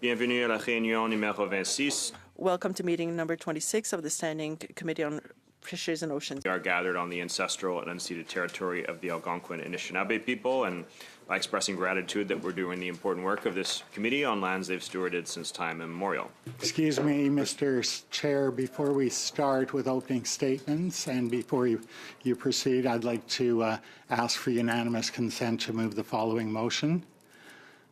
Bienvenue à la réunion numéro 26. Welcome to meeting number 26 of the Standing Committee on Fisheries and Oceans. We are gathered on the ancestral and unceded territory of the Algonquin and Anishinaabe people, and by expressing gratitude that we're doing the important work of this committee on lands they've stewarded since time immemorial. Excuse me, Mr. Chair, before we start with opening statements and before you proceed, I'd like to ask for unanimous consent to move the following motion.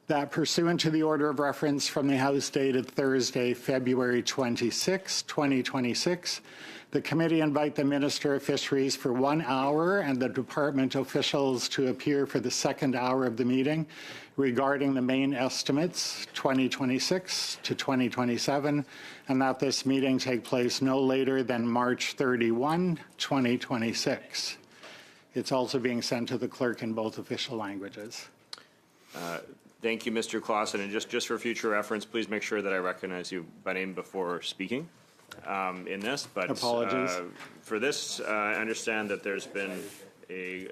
That pursuant to the order of reference from the House dated Thursday, February 26, 2026, the committee invite the Minister of Fisheries for 1 hour and the department officials to appear for the second hour of the meeting regarding the main estimates 2026 to 2027, and that this meeting take place no later than March 31, 2026. It's also being sent to the clerk in both official languages. Thank you, Mr. Clausen. And just for future reference, please make sure that I recognize you by name before speaking in this. But apologies. For this, I understand that there's been a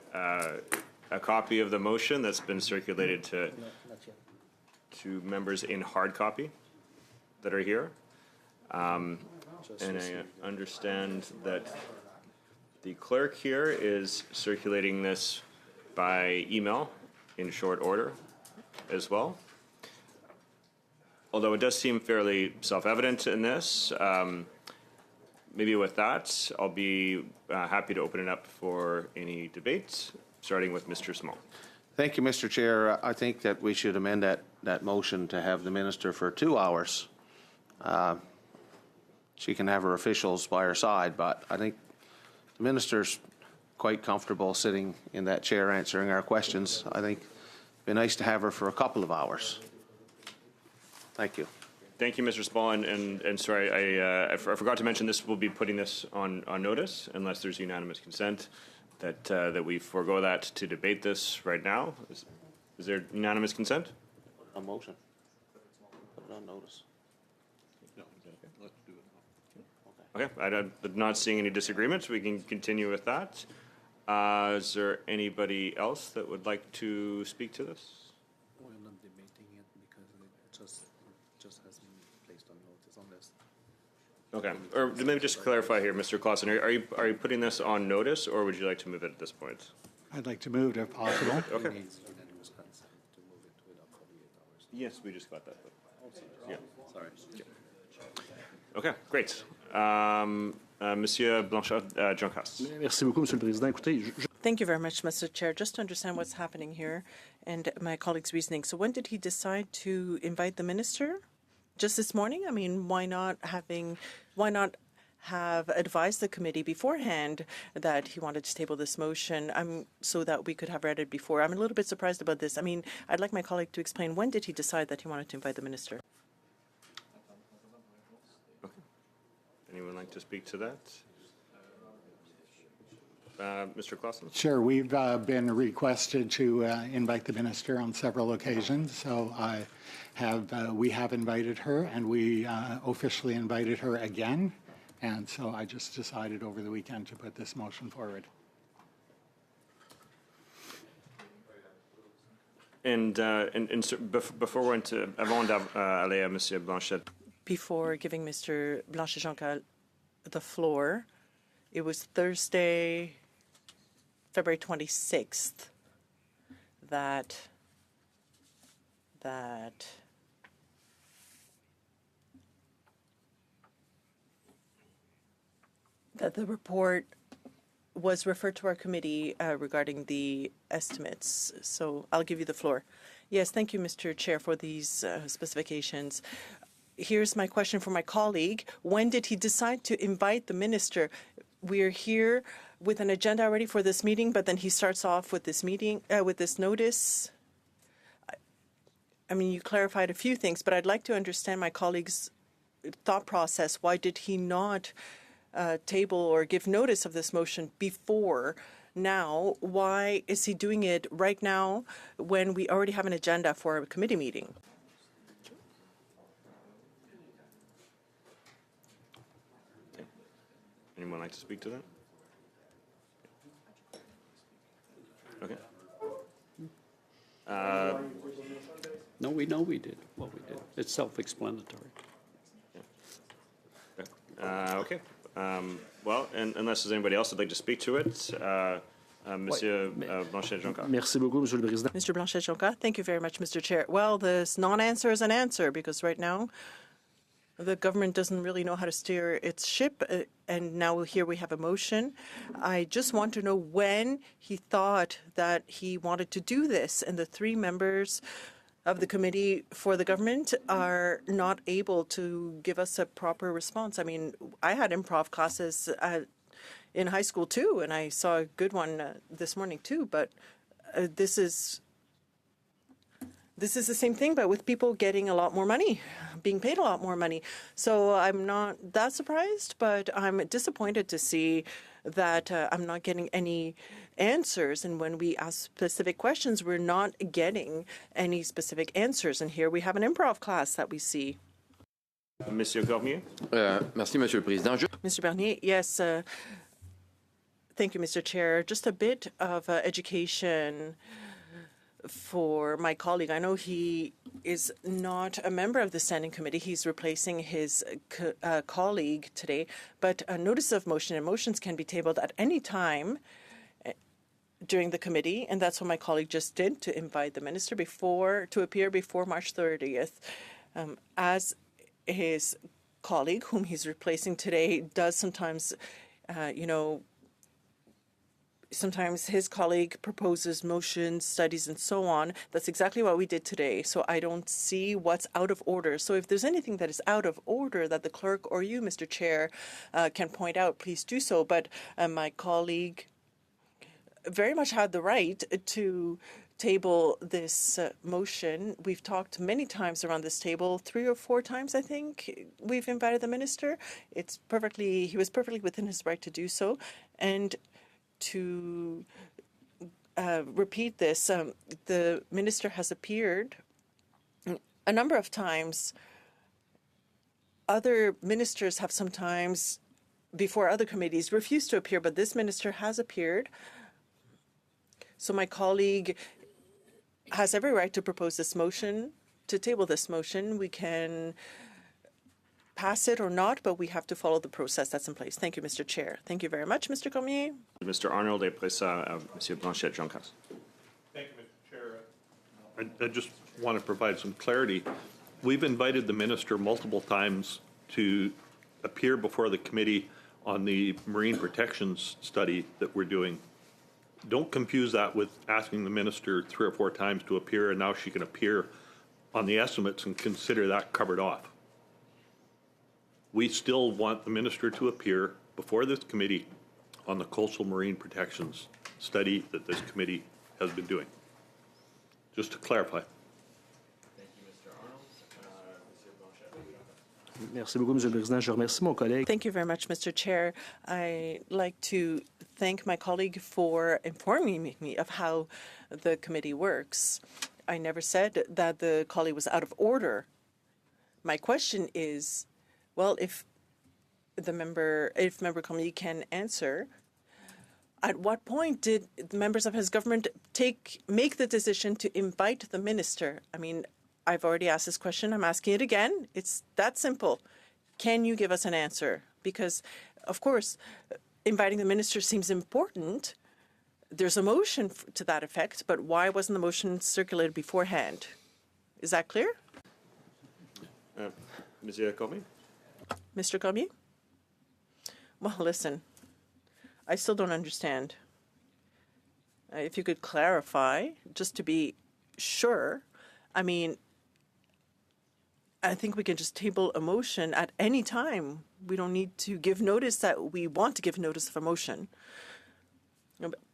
copy of the motion that's been circulated to members in hard copy that are here. And I understand that the clerk here is circulating this by email in short order as well. Although it does seem fairly self-evident in this, maybe with that, I'll be happy to open it up for any debates, starting with Mr. Small. Thank you, Mr. Chair. I think that we should amend that motion to have the minister for 2 hours. She can have her officials by her side, but I think the minister's quite comfortable sitting in that chair answering our questions. I think it'd be nice to have her for a couple of hours. Thank you. Thank you, Mr. Small, and sorry, I forgot to mention this. We'll be putting this on notice unless there's unanimous consent that we forego that to debate this right now. Is there unanimous consent? A motion. Put it on notice. No, okay. Let's do it. Okay, I'm not seeing any disagreements. We can continue with that. Is there anybody else that would like to speak to this? We're not debating it because it just has been placed on notice on this. Okay, or maybe just clarify here, Mr. Clausen, are you putting this on notice, or would you like to move it at this point? I'd like to move it if possible. Okay. It needs unanimous consent to move it without 48 hours. Yes, we just got that. Yeah. Sorry. Okay, great. Monsieur Blanchard, Joncas. Merci beaucoup, Monsieur le Président. Écoutez, Thank you very much, Mr. Chair. Just to understand what's happening here and my colleague's reasoning. So when did he decide to invite the minister? Just this morning? I mean, why not have advised the committee beforehand that he wanted to table this motion so that we could have read it before? I'm a little bit surprised about this. I mean, I'd like my colleague to explain when did he decide that he wanted to invite the minister? Okay. Anyone like to speak to that? Mr. Clausen? Sure, we've been requested to invite the minister on several occasions, so we have invited her, and we officially invited her again, and so I just decided over the weekend to put this motion forward. And so before we went to, avant d'aller à Monsieur Blanchet. Before giving Mr. Blanchet-Joncal the floor, it was Thursday, February 26th, that the report was referred to our committee regarding the estimates. So I'll give you the floor. Yes, thank you, Mr. Chair, for these specifications. Here's my question for my colleague. When did he decide to invite the minister? We're here with an agenda already for this meeting, but then he starts off with this meeting, with this notice. I mean, you clarified a few things, but I'd like to understand my colleague's thought process. Why did he not table or give notice of this motion before now? Why is he doing it right now when we already have an agenda for a committee meeting? Anyone like to speak to that? Okay. No, we No, we did what we did. It's self-explanatory. Okay. Well, and unless there's anybody else that'd like to speak to it, Monsieur Blanchet-Jonca. Merci beaucoup, Monsieur le Président. Mr. Blanchet-Jonca, thank you very much, Mr. Chair. Well, this non-answer is an answer because right now the government doesn't really know how to steer its ship, and now here we have a motion. I just want to know when he thought that he wanted to do this, and the three members of the committee for the government are not able to give us a proper response. I mean, I had improv classes in high school too, and I saw a good one this morning too, but this is the same thing, but with people getting a lot more money, being paid a lot more money. So I'm not that surprised, but I'm disappointed to see that I'm not getting any answers. And when we ask specific questions, we're not getting any specific answers. And here we have an improv class that we see. Monsieur Cormier. Merci, Monsieur le Président. Mr. Bernier, yes. Thank you, Mr. Chair. Just a bit of education for my colleague. I know he is not a member of the Standing Committee. He's replacing his colleague today. But a notice of motion and motions can be tabled at any time during the committee, and that's what my colleague just did, to invite the minister to appear before March 30th. As his colleague, whom he's replacing today, does sometimes, sometimes his colleague proposes motions, studies, and so on. That's exactly what we did today. So I don't see what's out of order. So if there's anything that is out of order that the clerk or you, Mr. Chair, can point out, please do so. But my colleague very much had the right to table this motion. We've talked many times around this table, 3 or 4 times, I think, we've invited the minister. He was perfectly within his right to do so. And to repeat this, the minister has appeared a number of times. Other ministers have sometimes, before other committees, refused to appear, but this minister has appeared. So my colleague has every right to propose this motion, to table this motion. We can pass it or not, but we have to follow the process that's in place. Thank you, Mr. Chair. Thank you very much, Mr. Cormier. Mr. Arnold, et après ça, Monsieur Blanchet-Jonca. Thank you, Mr. Chair. I just want to provide some clarity. We've invited the minister multiple times to appear before the committee on the marine protections study that we're doing. Don't confuse that with asking the minister 3 or 4 times to appear, and now she can appear on the estimates and consider that covered off. We still want the minister to appear before this committee on the coastal marine protections study that this committee has been doing. Just to clarify. Merci beaucoup, Monsieur le Président. Je remercie mon collègue. Thank you very much, Mr. Chair. I'd like to thank my colleague for informing me of how the committee works. I never said that the colleague was out of order. My question is, well, if member Cormier can answer, at what point did the members of his government make the decision to invite the minister? I mean, I've already asked this question. I'm asking it again. It's that simple. Can you give us an answer? Because, of course, inviting the minister seems important. There's a motion to that effect, but why wasn't the motion circulated beforehand? Is that clear? Monsieur Cormier? Mr. Cormier? Well, listen, I still don't understand. If you could clarify, just to be sure. I mean, I think we can just table a motion at any time. We don't need to give notice that we want to give notice of a motion.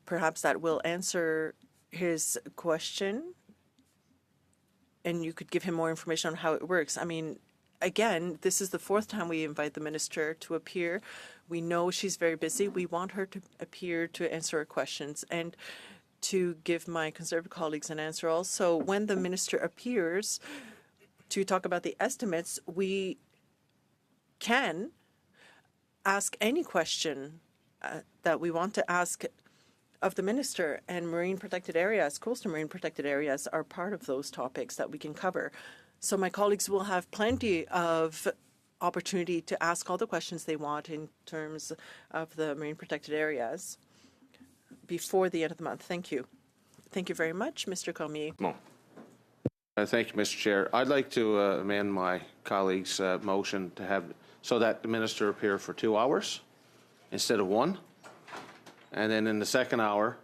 Perhaps that will answer his question, and you could give him more information on how it works. I mean, again, this is the 4th time we invite the minister to appear. We know she's very busy. We want her to appear to answer our questions and to give my Conservative colleagues an answer also. When the minister appears to talk about the estimates, we can ask any question that we want to ask of the minister, and marine protected areas, coastal marine protected areas are part of those topics that we can cover. So my colleagues will have plenty of opportunity to ask all the questions they want in terms of the marine protected areas before the end of the month. Thank you. Thank you very much, Mr. Cormier. Bon. Thank you, Mr. Chair. I'd like to amend my colleague's motion to have so that the minister appear for 2 hours instead of 1. And then in the second hour,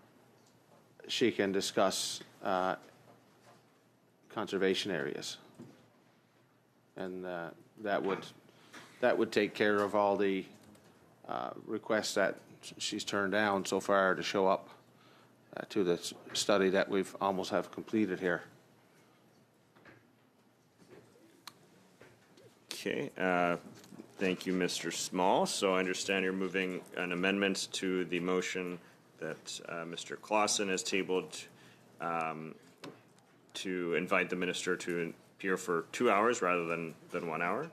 she can discuss conservation areas. And that would take care of all the requests that she's turned down so far to show up to the study that we've almost have completed here. Okay. Thank you, Mr. Small. So I understand you're moving an amendment to the motion that Mr. Clausen has tabled to invite the minister to appear for 2 hours rather than 1 hour.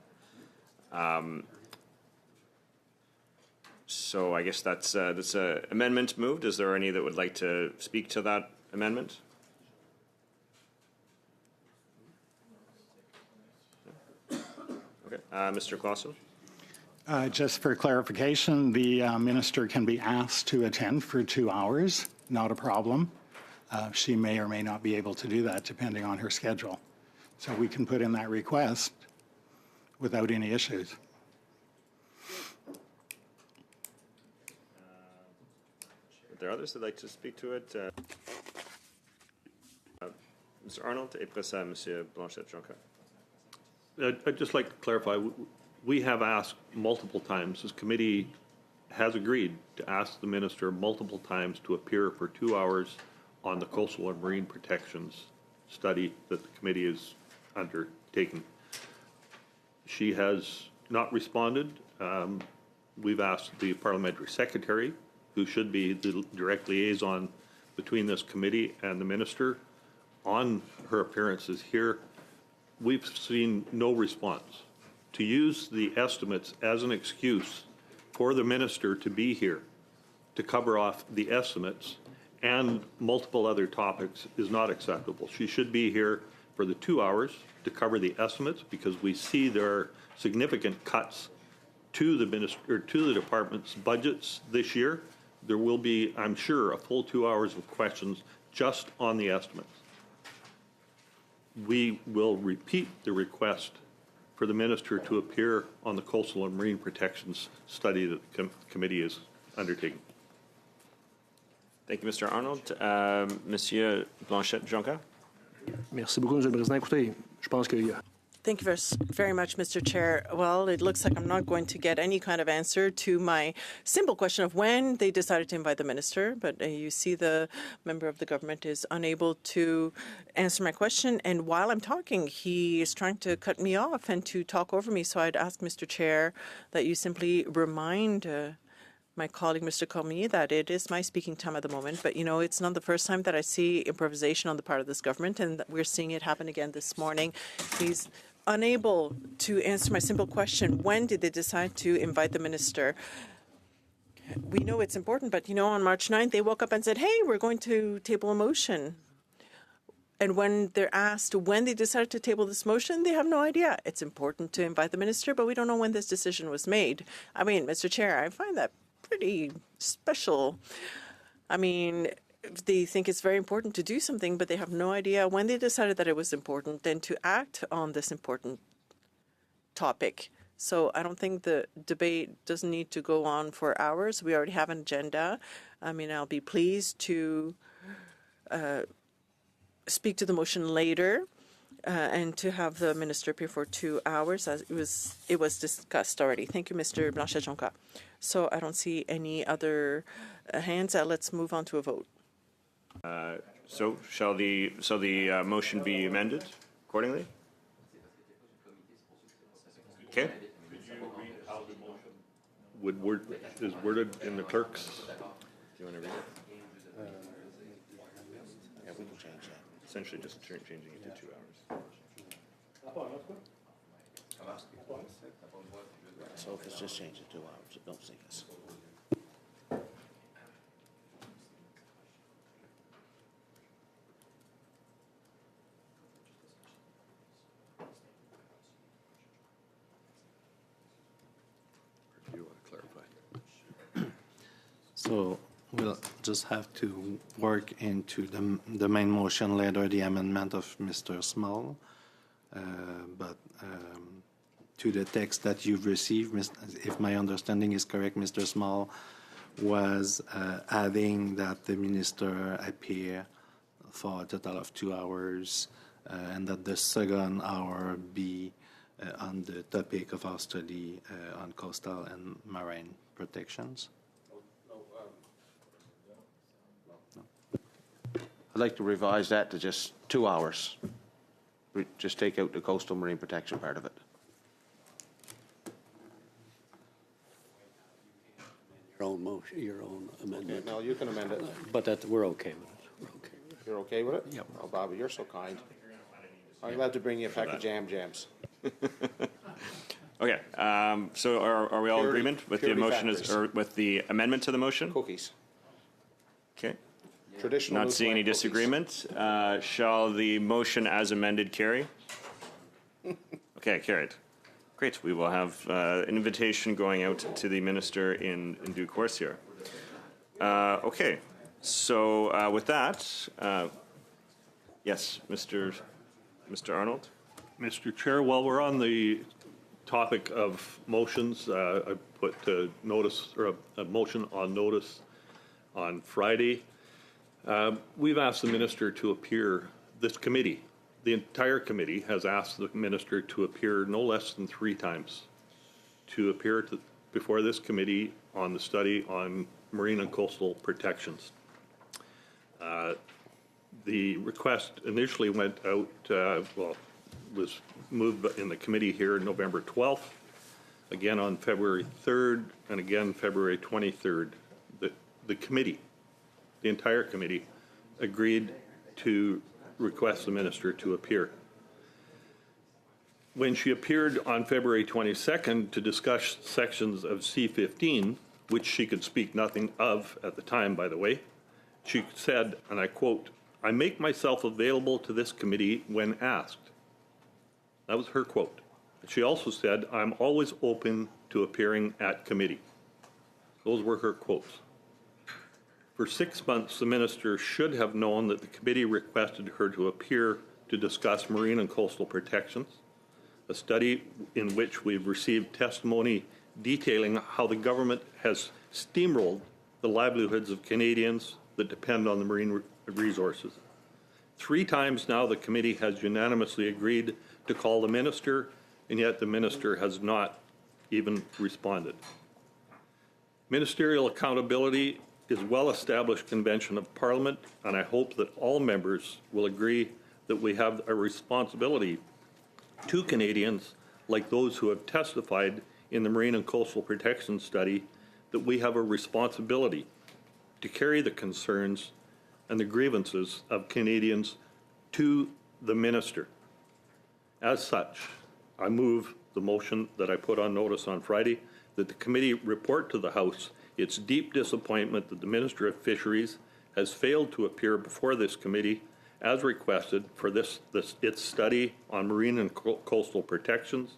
So I guess that's a amendment moved. Is there any that would like to speak to that amendment? Okay, Mr. Clausen. Just for clarification, the minister can be asked to attend for 2 hours, not a problem. She may or may not be able to do that depending on her schedule. So we can put in that request without any issues. Are there others that like to speak to it? Mr. Arnold, et après ça, Monsieur Blanchet-Jonca. I'd just like to clarify, we have asked multiple times, this committee has agreed to ask the minister multiple times to appear for 2 hours on the coastal and marine protections study that the committee is undertaking. She has not responded. We've asked the parliamentary secretary, who should be the direct liaison between this committee and the minister, on her appearances here. We've seen no response. To use the estimates as an excuse for the minister to be here to cover off the estimates and multiple other topics is not acceptable. She should be here for the 2 hours to cover the estimates, because we see there are significant cuts to the minister, to the department's budgets this year. There will be, I'm sure, a full 2 hours of questions just on the estimates. We will repeat the request for the minister to appear on the coastal and marine protections study that the committee is undertaking. Thank you, Mr. Arnold. Monsieur Blanchet-Jonca. Merci beaucoup, Monsieur le Président. Écoutez, je pense qu'il y a... Thank you very much, Mr. Chair. Well, it looks like I'm not going to get any kind of answer to my simple question of when they decided to invite the minister, but you see the member of the government is unable to answer my question, and while I'm talking, he is trying to cut me off and to talk over me, so I'd ask, Mr. Chair, that you simply remind my colleague, Mr. Cormier, that it is my speaking time at the moment, but, you know, it's not the first time that I see improvisation on the part of this government, and we're seeing it happen again this morning. He's unable to answer my simple question, when did they decide to invite the minister? We know it's important, but, you know, on March 9th, they woke up and said, hey, we're going to table a motion. And when they're asked when they decided to table this motion, they have no idea. It's important to invite the minister, but we don't know when this decision was made. I mean, Mr. Chair, I find that pretty special. I mean, they think it's very important to do something, but they have no idea when they decided that it was important and to act on this important topic. So I don't think the debate doesn't need to go on for hours. We already have an agenda. I mean, I'll be pleased to speak to the motion later and to have the minister appear for 2 hours, as it was discussed already. Thank you, Mr. Blanchet-Jonca. So I don't see any other hands. Let's move on to a vote. So the motion be amended accordingly? Okay. Is worded in the clerk's? Do you want to read it? Yeah, we can change that. Essentially just changing it to 2 hours. So if it's just changed to 2 hours, it don't sink us. So we'll just have to work into the main motion later, the amendment of Mr. Small. But to the text that you've received, if my understanding is correct, Mr. Small was adding that the minister appear for a total of 2 hours and that the second hour be on the topic of our study on coastal and marine protections. I'd like to revise that to just 2 hours. We just take out the coastal marine protection part of it. Your own motion, your own amendment. No, you can amend it. But that, we're okay with it. We're okay with it. You're okay with it? Yep. Oh, Bobby, you're so kind. I'm glad to bring you a pack of jams. Okay, so are we all in Purely- agreement with the purely motion, factors. or with the amendment to the motion? Cookies. Okay, Traditional. not seeing any Newfoundland cookies. disagreement. Shall the motion as amended carry? Okay, carried. Great, we will have an invitation going out to the minister in due course here. Okay, so with that, yes, Mr. Arnold? Mr. Chair, while we're on the topic of motions, I put a notice, or a motion on notice on Friday. We've asked the minister to appear, this committee, the entire committee has asked the minister to appear no less than 3 times, to appear before this committee on the study on marine and coastal protections. The request initially went out, was moved in the committee here November 12th, again on February 3rd, and again February 23rd. The committee, the entire committee, agreed to request the minister to appear. When she appeared on February 22nd to discuss sections of C-15, which she could speak nothing of at the time, by the way, she said, and I quote, "I make myself available to this committee when asked." That was her quote. She also said, "I'm always open to appearing at committee." Those were her quotes. For 6 months, the minister should have known that the committee requested her to appear to discuss marine and coastal protections, a study in which we've received testimony detailing how the government has steamrolled the livelihoods of Canadians that depend on the marine resources. 3 times now, the committee has unanimously agreed to call the minister, and yet the minister has not even responded. Ministerial accountability is a well-established convention of Parliament, and I hope that all members will agree that we have a responsibility to Canadians, like those who have testified in the Marine and Coastal Protection Study, that we have a responsibility to carry the concerns and the grievances of Canadians to the minister. As such, I move the motion that I put on notice on Friday, that the committee report to the House its deep disappointment that the Minister of Fisheries has failed to appear before this committee as requested for its study on marine and coastal protections,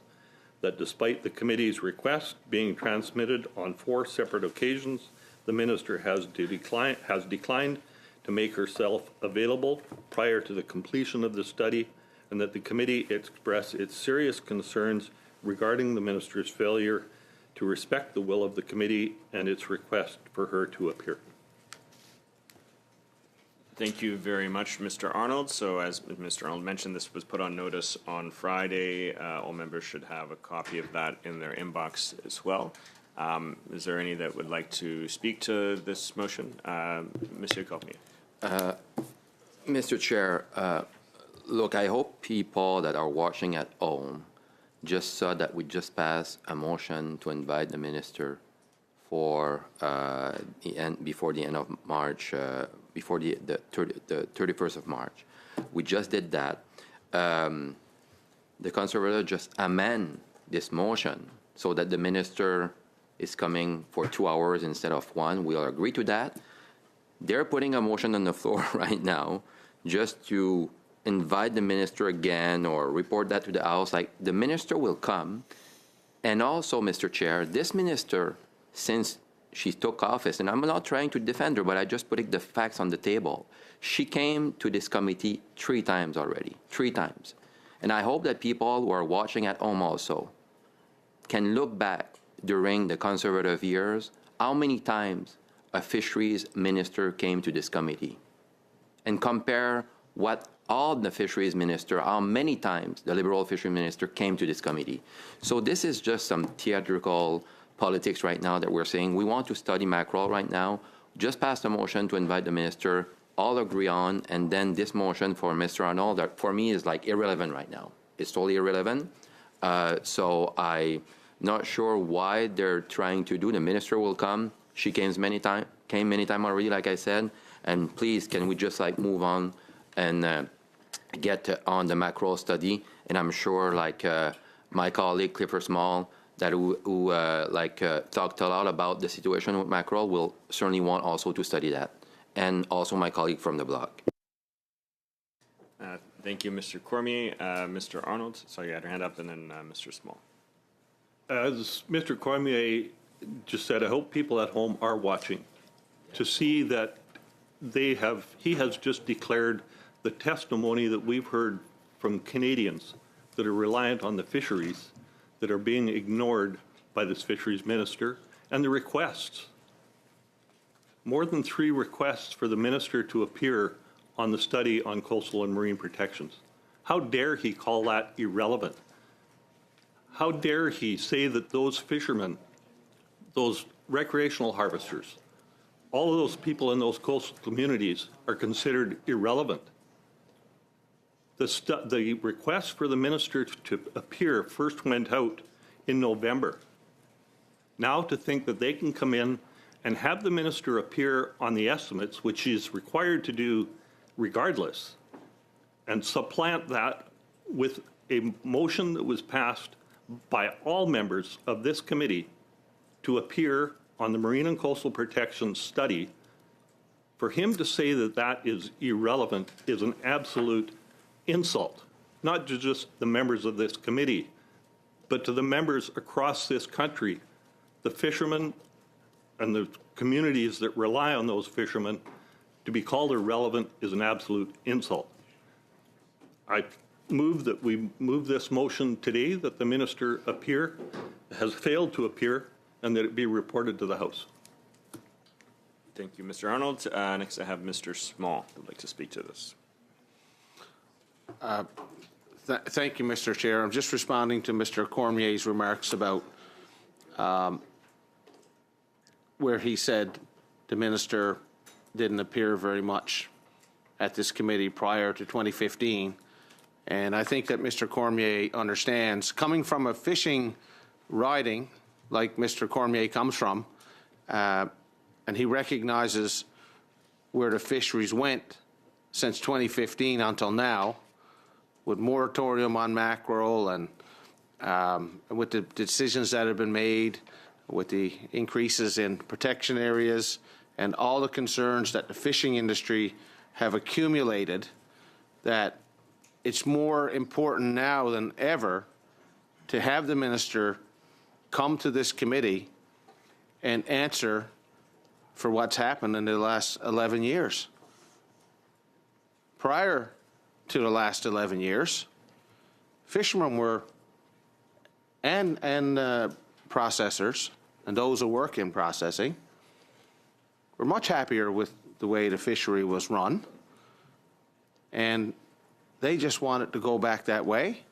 that despite the committee's request being transmitted on 4 separate occasions, the minister has declined to make herself available prior to the completion of the study, and that the committee express its serious concerns regarding the minister's failure to respect the will of the committee and its request for her to appear. Thank you very much, Mr. Arnold. So as Mr. Arnold mentioned, this was put on notice on Friday. All members should have a copy of that in their inbox as well. Is there any that would like to speak to this motion? Monsieur Cormier. Mr. Chair, look, I hope people that are watching at home just saw that we just passed a motion to invite the minister for before the end of March, before the 31st of March. We just did that. The Conservative just amend this motion so that the minister is coming for 2 hours instead of 1. We'll agree to that. They're putting a motion on the floor right now just to invite the minister again or report that to the House. Like, the minister will come. And also, Mr. Chair, this minister, since she took office, and I'm not trying to defend her, but I just putting the facts on the table. She came to this committee 3 times already, 3 times. And I hope that people who are watching at home also can look back during the Conservative years, how many times a fisheries minister came to this committee, and compare what all the fisheries minister, how many times the Liberal fisheries minister came to this committee. So this is just some theatrical politics right now that we're saying. We want to study mackerel right now. Just pass a motion to invite the minister, all agree on, and then this motion for Mr. Arnold, that for me is like irrelevant right now. It's totally irrelevant. So I'm not sure why they're trying to do. The minister will come. She came many times already, like I said. And please, can we just like move on and get on the mackerel study? And I'm sure like my colleague Clifford Small, that who talked a lot about the situation with mackerel, will certainly want also to study that. And also my colleague from the bloc. Thank you, Mr. Cormier. Mr. Arnold, sorry, you had your hand up, and then Mr. Small. As Mr. Cormier just said, I hope people at home are watching to see that he has just declared the testimony that we've heard from Canadians that are reliant on the fisheries that are being ignored by this fisheries minister, and the requests. More than 3 requests for the minister to appear on the study on coastal and marine protections. How dare he call that irrelevant? How dare he say that those fishermen, those recreational harvesters, all of those people in those coastal communities are considered irrelevant? The request for the minister to appear first went out in November. Now to think that they can come in and have the minister appear on the estimates, which is required to do regardless, and supplant that with a motion that was passed by all members of this committee to appear on the Marine and Coastal Protection study, for him to say that that is irrelevant is an absolute insult, not to just the members of this committee, but to the members across this country, the fishermen and the communities that rely on those fishermen. To be called irrelevant is an absolute insult. I move that we move this motion today, that the minister has failed to appear, and that it be reported to the House. Thank you, Mr. Arnold. Next, I have Mr. Small who would like to speak to this. Thank you, Mr. Chair. I'm just responding to Mr. Cormier's remarks about where he said the minister didn't appear very much at this committee prior to 2015. And I think that Mr. Cormier understands, coming from a fishing riding like Mr. Cormier comes from, and he recognizes where the fisheries went since 2015 until now, with moratorium on mackerel and with the decisions that have been made, with the increases in protection areas, and all the concerns that the fishing industry have accumulated, that it's more important now than ever to have the minister come to this committee and answer for what's happened in the last 11 years. Prior to the last 11 years, fishermen were, and processors, and those who work in processing, were much happier with the way the fishery was run, and they just want it to go back that way,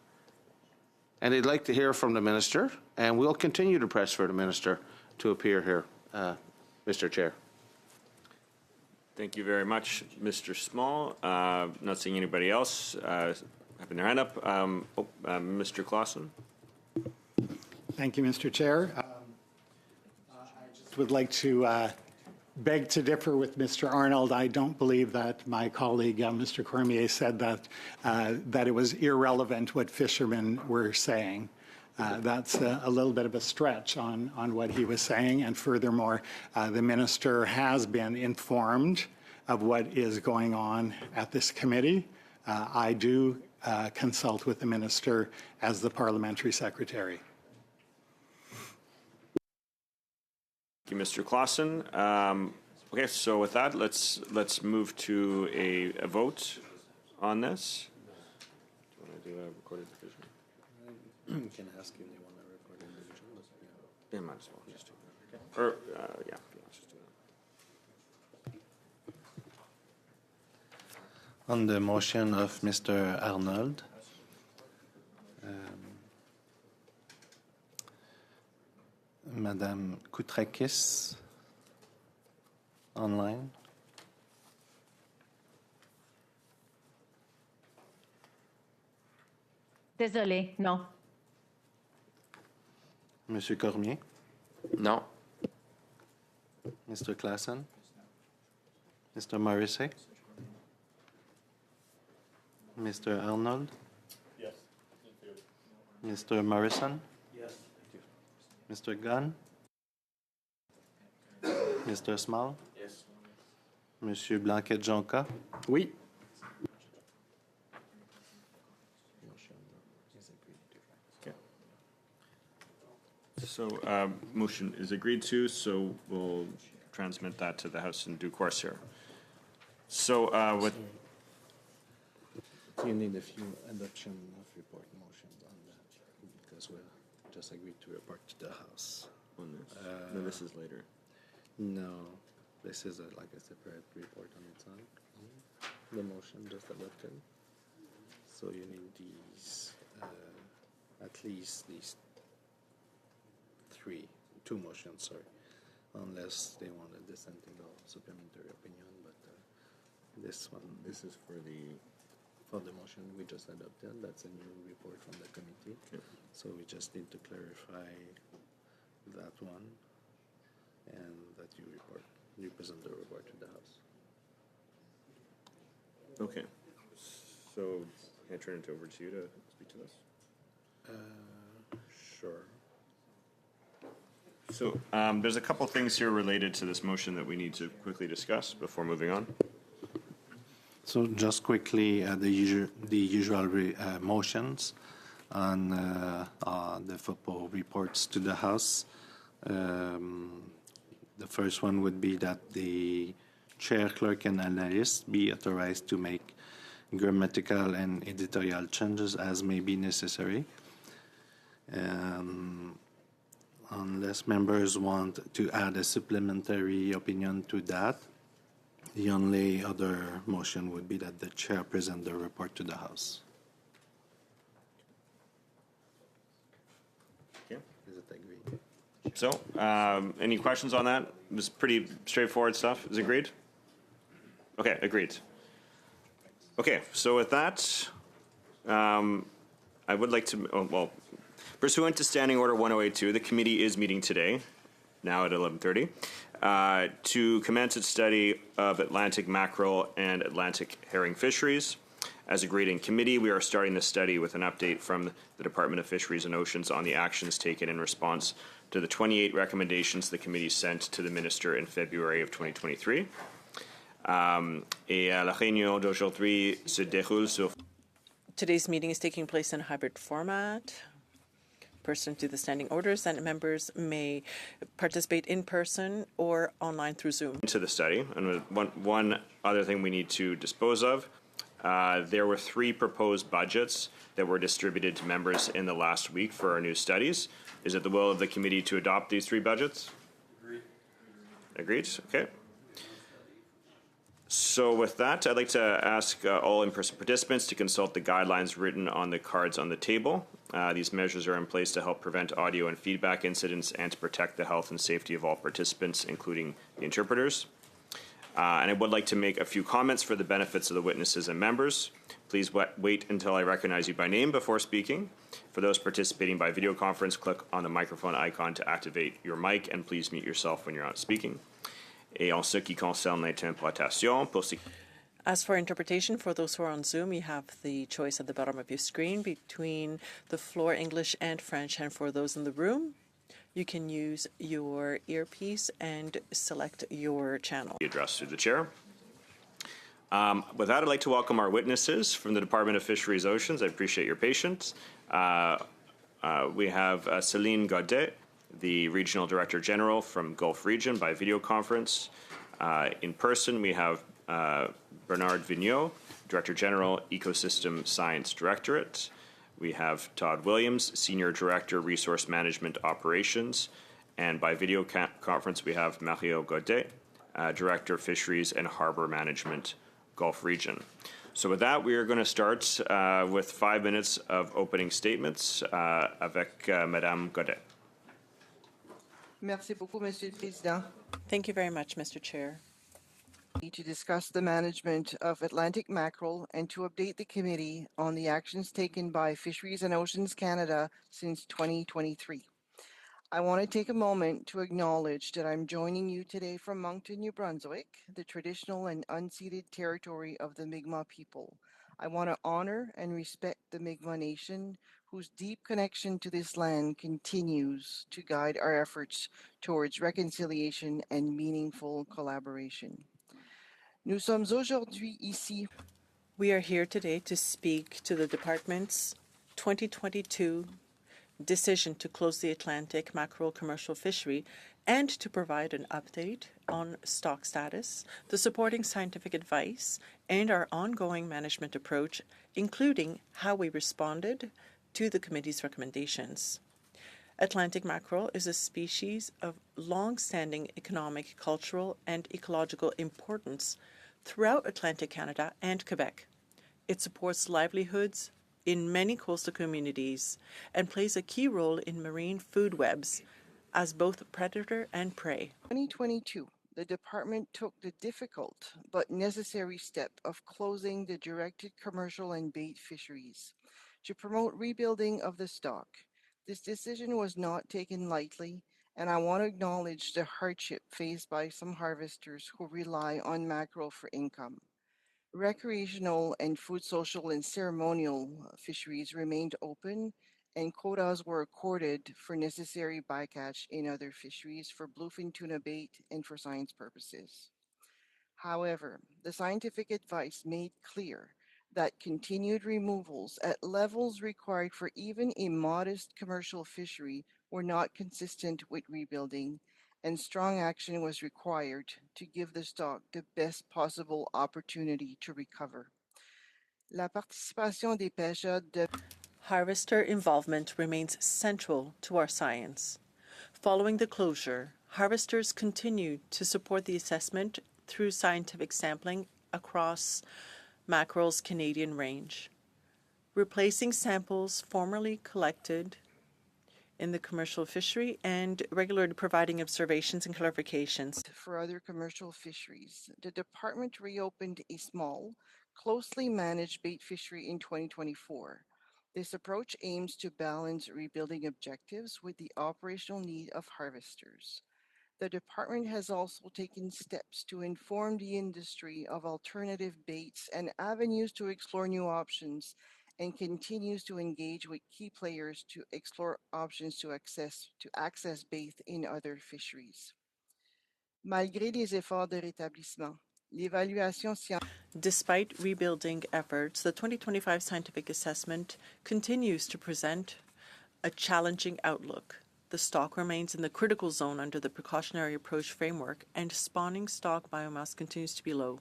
and they'd like to hear from the minister, and we'll continue to press for the minister to appear here, Mr. Chair. Thank you very much, Mr. Small. Not seeing anybody else having their hand up. Mr. Clausen. Thank you, Mr. Chair. I just would like to beg to differ with Mr. Arnold. I don't believe that my colleague, Mr. Cormier, said that it was irrelevant what fishermen were saying. That's a little bit of a stretch on what he was saying. And furthermore, the minister has been informed of what is going on at this committee. I do consult with the minister as the parliamentary secretary. Thank you, Mr. Clausen. Okay, so with that, let's move to a vote on this. Do you want to do a recorded division? Can I ask you if they want to record individual? Yeah, might as well just do that. Or yeah, let's just do that. On the motion of Mr. Arnold, Madame Koutrakis, online. Désolé, non. Monsieur Cormier, No. Mr. Claassen, Mr. Morrissey, Mr. Arnold, Yes. Mr. Morrison, Mr. Gunn, Mr. Small, Yes. Monsieur Blanquet-Jonca, Oui. So motion is agreed to, so we'll transmit that to the House in due course here. So with You need a few adoption of report motions on that because we'll just agreed to report to the House. on this, no, this is later. No, this is like a separate report on its own. The motion just adopted. So you need these, at least these two motions, sorry, unless they want a dissenting or supplementary opinion, but this one, This is for the. for the motion we just adopted, that's a new report from the committee. Yep. So we just need to clarify that one and that you present the report to the House. Okay. So can I turn it over to you to speak to this? Sure. So there's a couple things here related to this motion that we need to quickly discuss before moving on. So just quickly, the usual motions on the FOPO reports to the House. The first one would be that the chair, clerk, and analyst be authorized to make grammatical and editorial changes as may be necessary. Unless members want to add a supplementary opinion to that, the only other motion would be that the chair present the report to the House. Okay. Is it agreed? So any questions on that? It was pretty straightforward stuff. Is it agreed? Okay, agreed. Okay, so with that, I would like to, pursuant to Standing Order 1082, the committee is meeting today, now at 11:30, to commence its study of Atlantic mackerel and Atlantic herring fisheries. As agreed in committee, we are starting the study with an update from the Department of Fisheries and Oceans on the actions taken in response to the 28 recommendations the committee sent to the Minister in February of 2023. Et la réunion d'aujourd'hui se déroule sur. Today's meeting is taking place in a hybrid format. Pursuant to the standing orders, and members may participate in person or online through Zoom. To the study, and one other thing we need to dispose of, there were 3 proposed budgets that were distributed to members in the last week for our new studies. Is it the will of the committee to adopt these 3 budgets? Agreed? Okay. So with that, I'd like to ask all in-person participants to consult the guidelines written on the cards on the table. These measures are in place to help prevent audio and feedback incidents and to protect the health and safety of all participants, including the interpreters. And I would like to make a few comments for the benefits of the witnesses and members. Please wait until I recognize you by name before speaking. For those participating by video conference, click on the microphone icon to activate your mic, and please mute yourself when you're not speaking. Et en ce qui concerne l'interprétation, pour ce... As for interpretation, for those who are on Zoom, you have the choice at the bottom of your screen between the floor English and French. And for those in the room, you can use your earpiece and select your channel. Address to the chair. With that, I'd like to welcome our witnesses from the Department of Fisheries Oceans. I appreciate your patience. We have Céline Gaudet, the Regional Director General from Gulf Region by video conference. In person, we have Bernard Vigneault, Director General, Ecosystem Science Directorate. We have Todd Williams, Senior Director, Resource Management Operations. And by video conference, we have Mario Godet, Director, Fisheries and Harbor Management, Gulf Region. So with that, we are going to start with 5 minutes of opening statements avec Madame Godet. Merci beaucoup, Monsieur le Président. Thank you very much, Mr. Chair. To discuss the management of Atlantic mackerel and to update the committee on the actions taken by Fisheries and Oceans Canada since 2023. I want to take a moment to acknowledge that I'm joining you today from Moncton, New Brunswick, the traditional and unceded territory of the Mi'kmaq people. I want to honor and respect the Mi'kmaq Nation, whose deep connection to this land continues to guide our efforts towards reconciliation and meaningful collaboration. Nous sommes aujourd'hui ici. We are here today to speak to the Department's 2022 decision to close the Atlantic mackerel commercial fishery and to provide an update on stock status, the supporting scientific advice, and our ongoing management approach, including how we responded to the committee's recommendations. Atlantic mackerel is a species of long-standing economic, cultural, and ecological importance throughout Atlantic Canada and Quebec. It supports livelihoods in many coastal communities and plays a key role in marine food webs as both predator and prey. 2022, the department took the difficult but necessary step of closing the directed commercial and bait fisheries to promote rebuilding of the stock. This decision was not taken lightly, and I want to acknowledge the hardship faced by some harvesters who rely on mackerel for income. Recreational and food social and ceremonial fisheries remained open, and quotas were accorded for necessary bycatch in other fisheries for bluefin tuna bait and for science purposes. However, the scientific advice made clear that continued removals at levels required for even a modest commercial fishery were not consistent with rebuilding, and strong action was required to give the stock the best possible opportunity to recover. La participation des pêcheurs de Harvester involvement remains central to our science. Following the closure, harvesters continue to support the assessment through scientific sampling across mackerel's Canadian range, replacing samples formerly collected in the commercial fishery and regularly providing observations and clarifications. For other commercial fisheries, the department reopened a small, closely managed bait fishery in 2024. This approach aims to balance rebuilding objectives with the operational need of harvesters. The department has also taken steps to inform the industry of alternative baits and avenues to explore new options, and continues to engage with key players to explore options to access bait in other fisheries. Malgré les efforts de rétablissement, l'évaluation scientifique. Despite rebuilding efforts, the 2025 scientific assessment continues to present a challenging outlook. The stock remains in the critical zone under the precautionary approach framework, and spawning stock biomass continues to be low.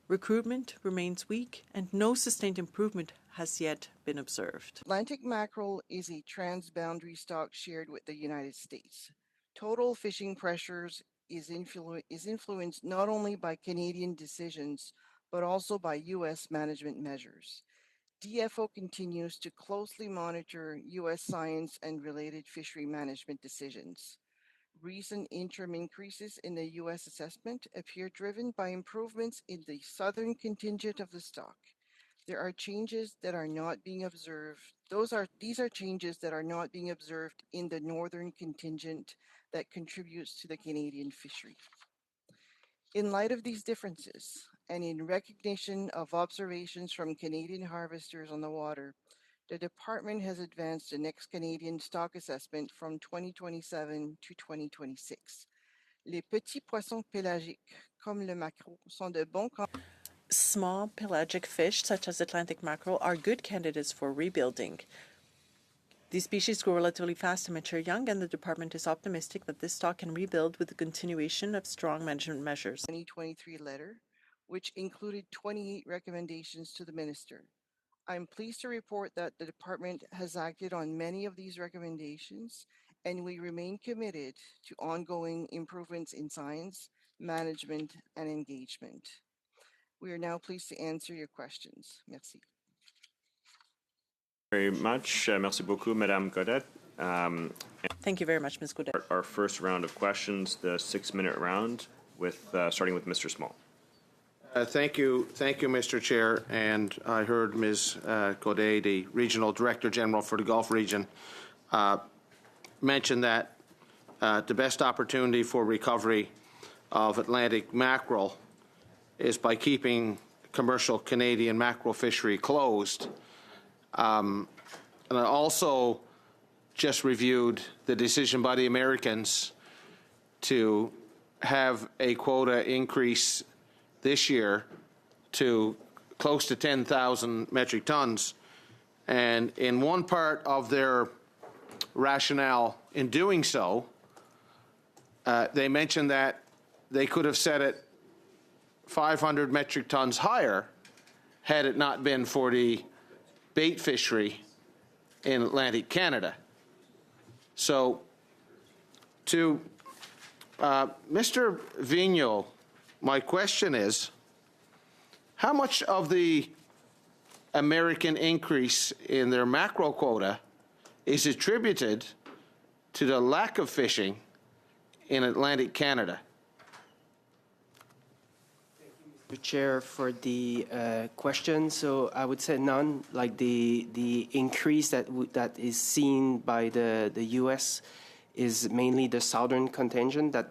Recruitment remains weak, and no sustained improvement has yet been observed. Atlantic mackerel is a transboundary stock shared with the United States. Total fishing pressures is influenced not only by Canadian decisions, but also by U.S. management measures. DFO continues to closely monitor U.S. science and related fishery management decisions. Recent interim increases in the U.S. assessment appear driven by improvements in the southern contingent of the stock. There are changes that are not being observed. These are changes that are not being observed in the northern contingent that contributes to the Canadian fishery. In light of these differences, and in recognition of observations from Canadian harvesters on the water, the department has advanced the next Canadian stock assessment from 2027 to 2026. Les petits poissons pélagiques, comme le maquereau, sont de bons candidats. Small pelagic fish, such as Atlantic mackerel, are good candidates for rebuilding. These species grow relatively fast and mature young, and the department is optimistic that this stock can rebuild with the continuation of strong management measures. 2023 letter, which included 28 recommendations to the minister. I'm pleased to report that the department has acted on many of these recommendations, and we remain committed to ongoing improvements in science, management, and engagement. We are now pleased to answer your questions. Merci. Very much. Merci beaucoup, Madame Godette. Thank you very much, Ms. Goudet. Our first round of questions, the 6-minute round, starting with Mr. Small. Thank you, Mr. Chair. And I heard Ms. Godet, the Regional Director General for the Gulf region, mention that the best opportunity for recovery of Atlantic mackerel is by keeping commercial Canadian mackerel fishery closed. And I also just reviewed the decision by the Americans to have a quota increase this year to close to 10,000 metric tons. And in one part of their rationale in doing so, they mentioned that they could have set it 500 metric tons higher had it not been for the bait fishery in Atlantic Canada. So to Mr. Vigneault, my question is, how much of the American increase in their mackerel quota is attributed to the lack of fishing in Atlantic Canada? Mr. Chair, for the question, so I would say none. Like the increase that is seen by the U.S. is mainly the southern contingent that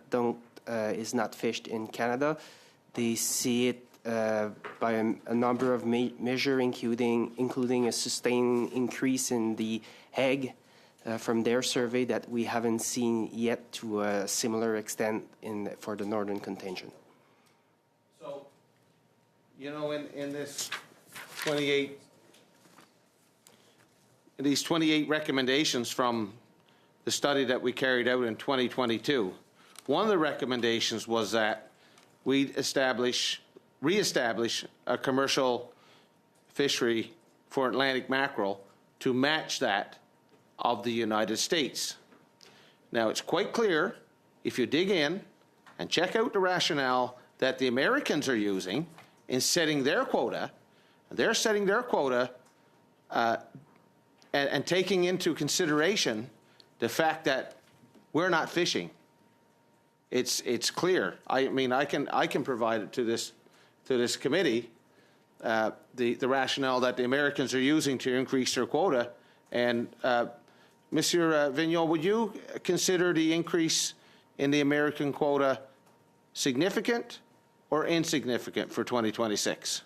is not fished in Canada. They see it by a number of measures, including a sustained increase in the egg from their survey that we haven't seen yet to a similar extent for the northern contingent. So, you know, in this 28, these 28 recommendations from the study that we carried out in 2022, one of the recommendations was that we reestablish a commercial fishery for Atlantic mackerel to match that of the United States. Now, it's quite clear, if you dig in and check out the rationale that the Americans are using in setting their quota, they're setting their quota and taking into consideration the fact that we're not fishing. It's clear. I mean, I can provide it to this committee the rationale that the Americans are using to increase their quota. And Monsieur Vigneault, would you consider the increase in the American quota significant or insignificant for 2026?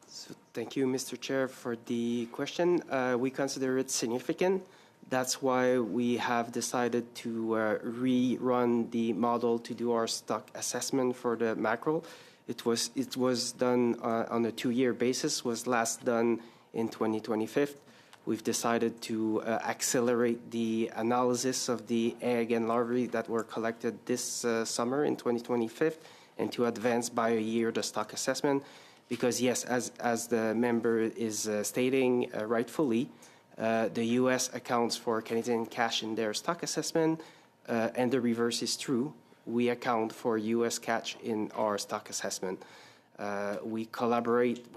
So thank you, Mr. Chair, for the question. We consider it significant. That's why we have decided to rerun the model to do our stock assessment for the mackerel. It was done on a 2-year basis, was last done in 2025. We've decided to accelerate the analysis of the egg and larvae that were collected this summer in 2025 and to advance by a year the stock assessment. Because yes, as the member is stating rightfully, the U.S. accounts for Canadian catch in their stock assessment, and the reverse is true. We account for U.S. catch in our stock assessment. We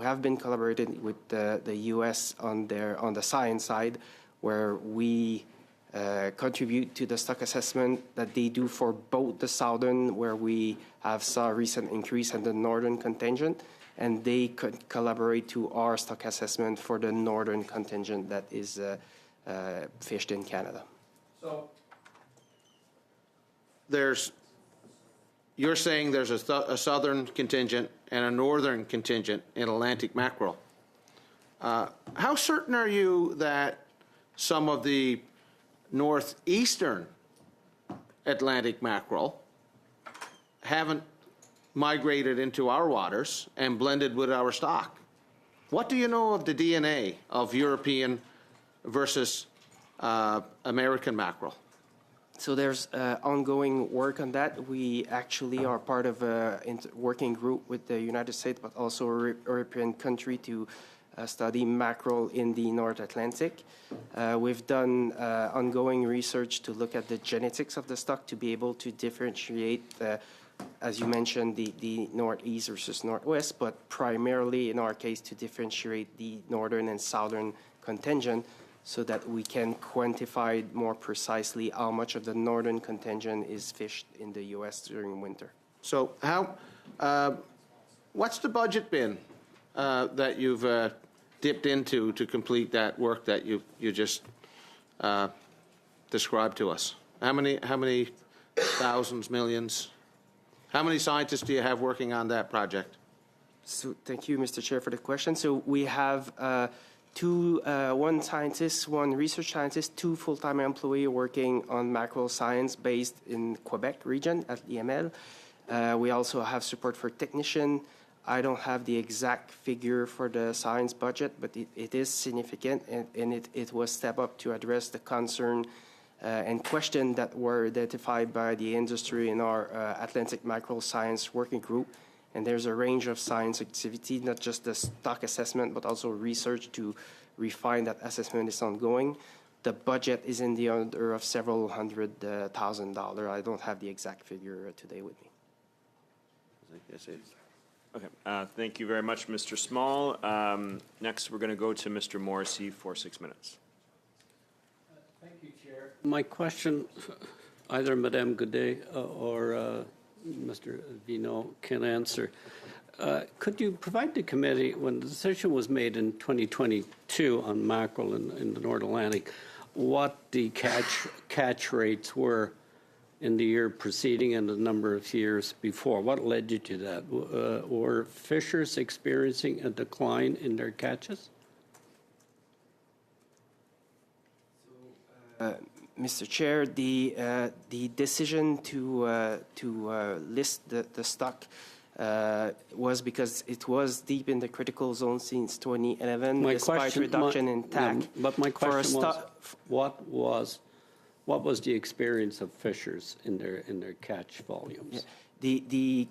have been collaborating with the U.S. on the science side, where we contribute to the stock assessment that they do for both the southern, where we have saw a recent increase, and the northern contingent, and they could collaborate to our stock assessment for the northern contingent that is fished in Canada. So you're saying there's a southern contingent and a northern contingent in Atlantic mackerel. How certain are you that some of the northeastern Atlantic mackerel haven't migrated into our waters and blended with our stock? What do you know of the DNA of European versus American mackerel? So there's ongoing work on that. We actually are part of a working group with the United States, but also a European country to study mackerel in the North Atlantic. We've done ongoing research to look at the genetics of the stock to be able to differentiate, as you mentioned, the northeast versus northwest, but primarily in our case to differentiate the northern and southern contingent, so that we can quantify more precisely how much of the northern contingent is fished in the U.S. during winter. So what's the budget been that you've dipped into to complete that work that you just described to us? How many thousands, millions? How many scientists do you have working on that project? So thank you, Mr. Chair, for the question. So we have one scientist, one research scientist, 2 full-time employees working on mackerel science based in Quebec region at l'IML. We also have support for technician. I don't have the exact figure for the science budget, but it is significant, and it was step up to address the concern and question that were identified by the industry in our Atlantic Mackerel Science Working Group. And there's a range of science activity, not just the stock assessment, but also research to refine that assessment is ongoing. The budget is in the order of several $100,000. I don't have the exact figure today with me. Okay. Thank you very much, Mr. Small. Next, we're going to go to Mr. Morrissey for 6 minutes. Thank you, Chair. My question, either Madame Goudet or Mr. Vino can answer. Could you provide the committee, when the decision was made in 2022 on mackerel in the North Atlantic, what the catch rates were in the year preceding and the number of years before? What led you to that? Were fishers experiencing a decline in their catches? Mr. Chair, the decision to list the stock was because it was deep in the critical zone since 2011, despite reduction in TAC. But my question was, what was the experience of fishers in their catch volumes? Yeah. The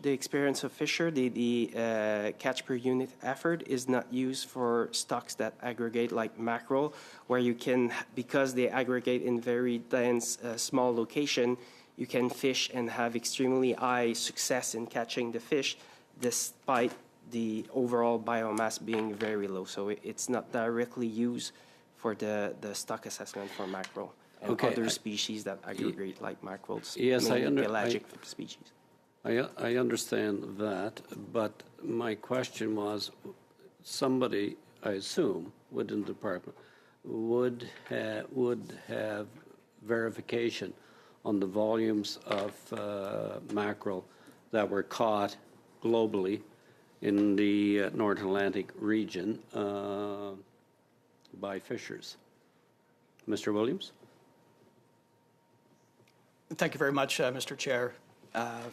experience of fisher, the catch per unit effort is not used for stocks that aggregate like mackerel, where you can, because they aggregate in very dense, small location, you can fish and have extremely high success in catching the fish, despite the overall biomass being very low. So it's not directly used for the stock assessment for mackerel. And other species that aggregate like mackerels, pelagic species. I understand that, but my question was, somebody, I assume, within the department would have verification on the volumes of mackerel that were caught globally in the North Atlantic region by fishers. Mr. Williams? Thank you very much, Mr. Chair,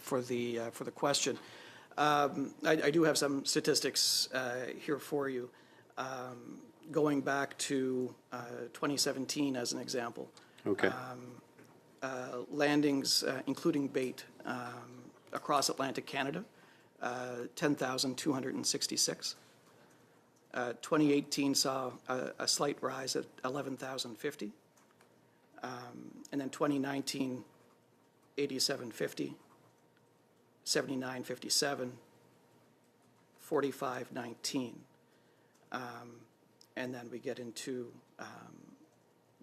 for the question. I do have some statistics here for you. Going back to 2017 as an example. Okay. Landings, including bait, across Atlantic Canada, 10,266. 2018 saw a slight rise at 11,050. And then 2019, 8750, 7957, 4519. And then we get into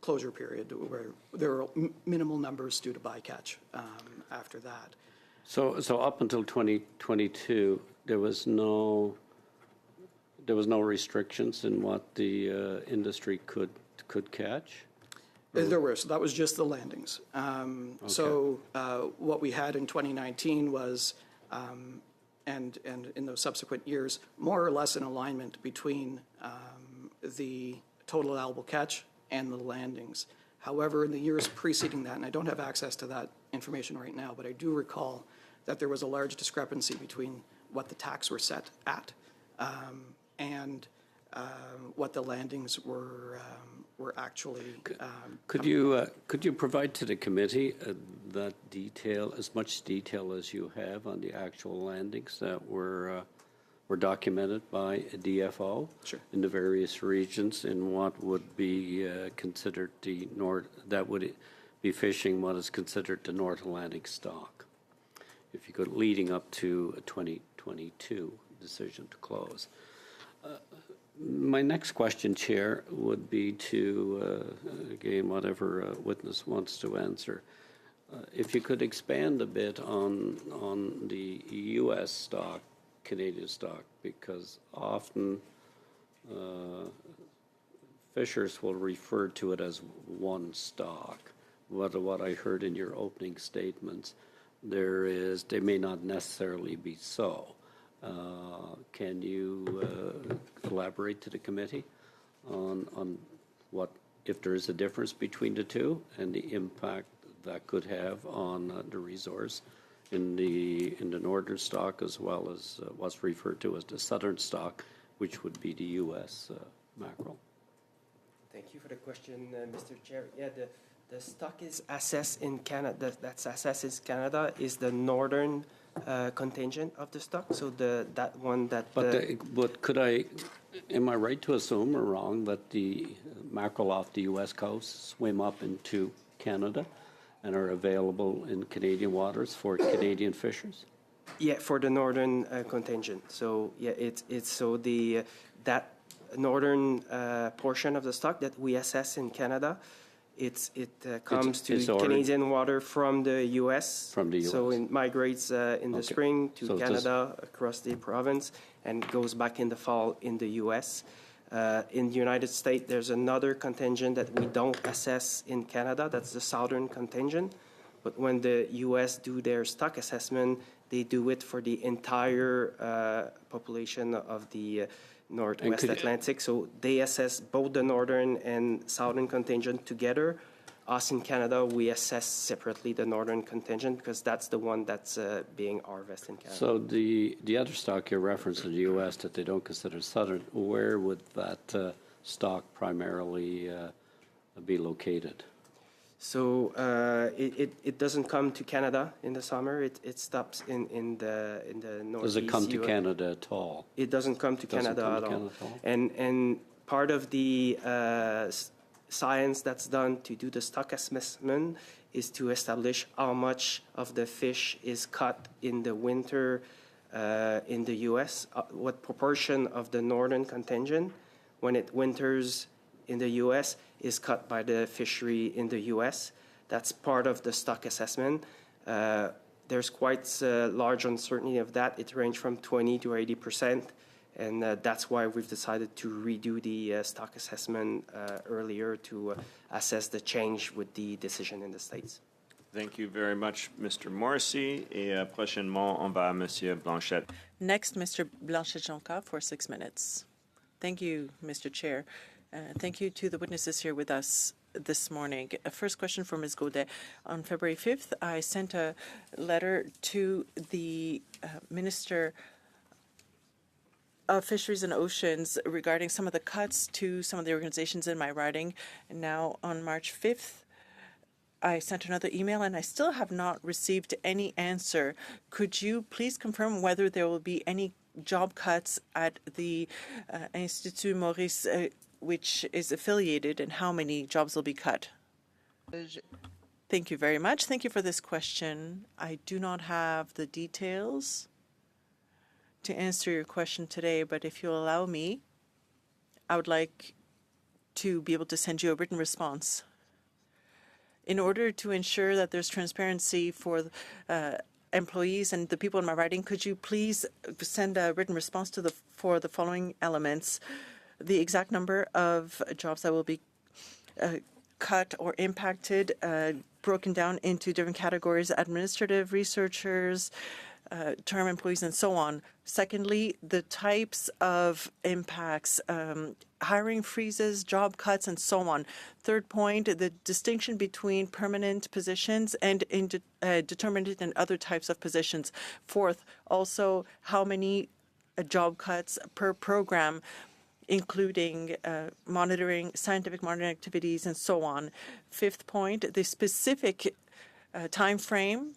closure period where there are minimal numbers due to bycatch after that. So up until 2022, there was no restrictions in what the industry could catch? There were. So that was just the landings. Okay. So what we had in 2019 was, and in those subsequent years, more or less an alignment between the total allowable catch and the landings. However, in the years preceding that, and I don't have access to that information right now, but I do recall that there was a large discrepancy between what the TACs were set at and what the landings were we're actually. Could you provide to the committee that detail, as much detail as you have on the actual landings that were documented by a DFO in the various regions, in what would be considered that would be fishing what is considered the North Atlantic stock, if you could, leading up to a 2022 decision to close. My next question, Chair, would be to, again, whatever witness wants to answer. If you could expand a bit on the U.S. stock, Canadian stock, because often fishers will refer to it as one stock. What I heard in your opening statements, they may not necessarily be so. Can you elaborate to the committee on what, if there is a difference between the two, and the impact that could have on the resource in the northern stock, as well as what's referred to as the southern stock, which would be the U.S. Mackerel? Thank you for the question, Mr. Chair. Yeah, the stock is assessed in Canada. That's assessed in Canada is the northern contingent of the stock. So that one that. But am I right to assume, or wrong, that the mackerel off the U.S. coast swim up into Canada and are available in Canadian waters for Canadian fishers? Yeah, for the northern contingent. So yeah, it's so that northern portion of the stock that we assess in Canada. It comes to Canadian water from the U.S. From the U.S. So it migrates in the spring to Canada, across the province, and goes back in the fall in the U.S. In the United States, there's another contingent that we don't assess in Canada. That's the southern contingent. But when the U.S. do their stock assessment, they do it for the entire population of the Northwest Atlantic. So they assess both the northern and southern contingent together. Us in Canada, we assess separately the northern contingent because that's the one that's being harvested in Canada. So the other stock you referenced in the U.S. that they don't consider southern, where would that stock primarily be located? So it doesn't come to Canada in the summer. It stops in the northeast. Does it come to Canada at all? It doesn't come to Canada at all. And part of the science that's done to do the stock assessment is to establish how much of the fish is caught in the winter in the U.S., what proportion of the northern contingent when it winters in the U.S. is caught by the fishery in the U.S. That's part of the stock assessment. There's quite a large uncertainty of that. It ranges from 20 to 80%, and that's why we've decided to redo the stock assessment earlier to assess the change with the decision in the States. Thank you very much, Mr. Morrissey. Et prochainement, on va à Monsieur Blanchette. Next, Mr. Blanchette-Jonca for 6 minutes. Thank you, Mr. Chair. Thank you to the witnesses here with us this morning. A first question for Ms. Gaudet. On February 5th, I sent a letter to the Minister of Fisheries and Oceans regarding some of the cuts to some of the organizations in my riding. And now on March 5th, I sent another email and I still have not received any answer. Could you please confirm whether there will be any job cuts at the Institut Maurice which is affiliated, and how many jobs will be cut? Thank you very much. Thank you for this question. I do not have the details to answer your question today, but if you'll allow me, I would like to be able to send you a written response. In order to ensure that there's transparency for employees and the people in my riding, could you please send a written response for the following elements? The exact number of jobs that will be cut or impacted, broken down into different categories: administrative, researchers, term employees, and so on. Secondly, the types of impacts, hiring freezes, job cuts, and so on. Third point, the distinction between permanent positions and determined and other types of positions. Fourth, also how many job cuts per program. including scientific monitoring activities, and so on. Fifth point, the specific time frame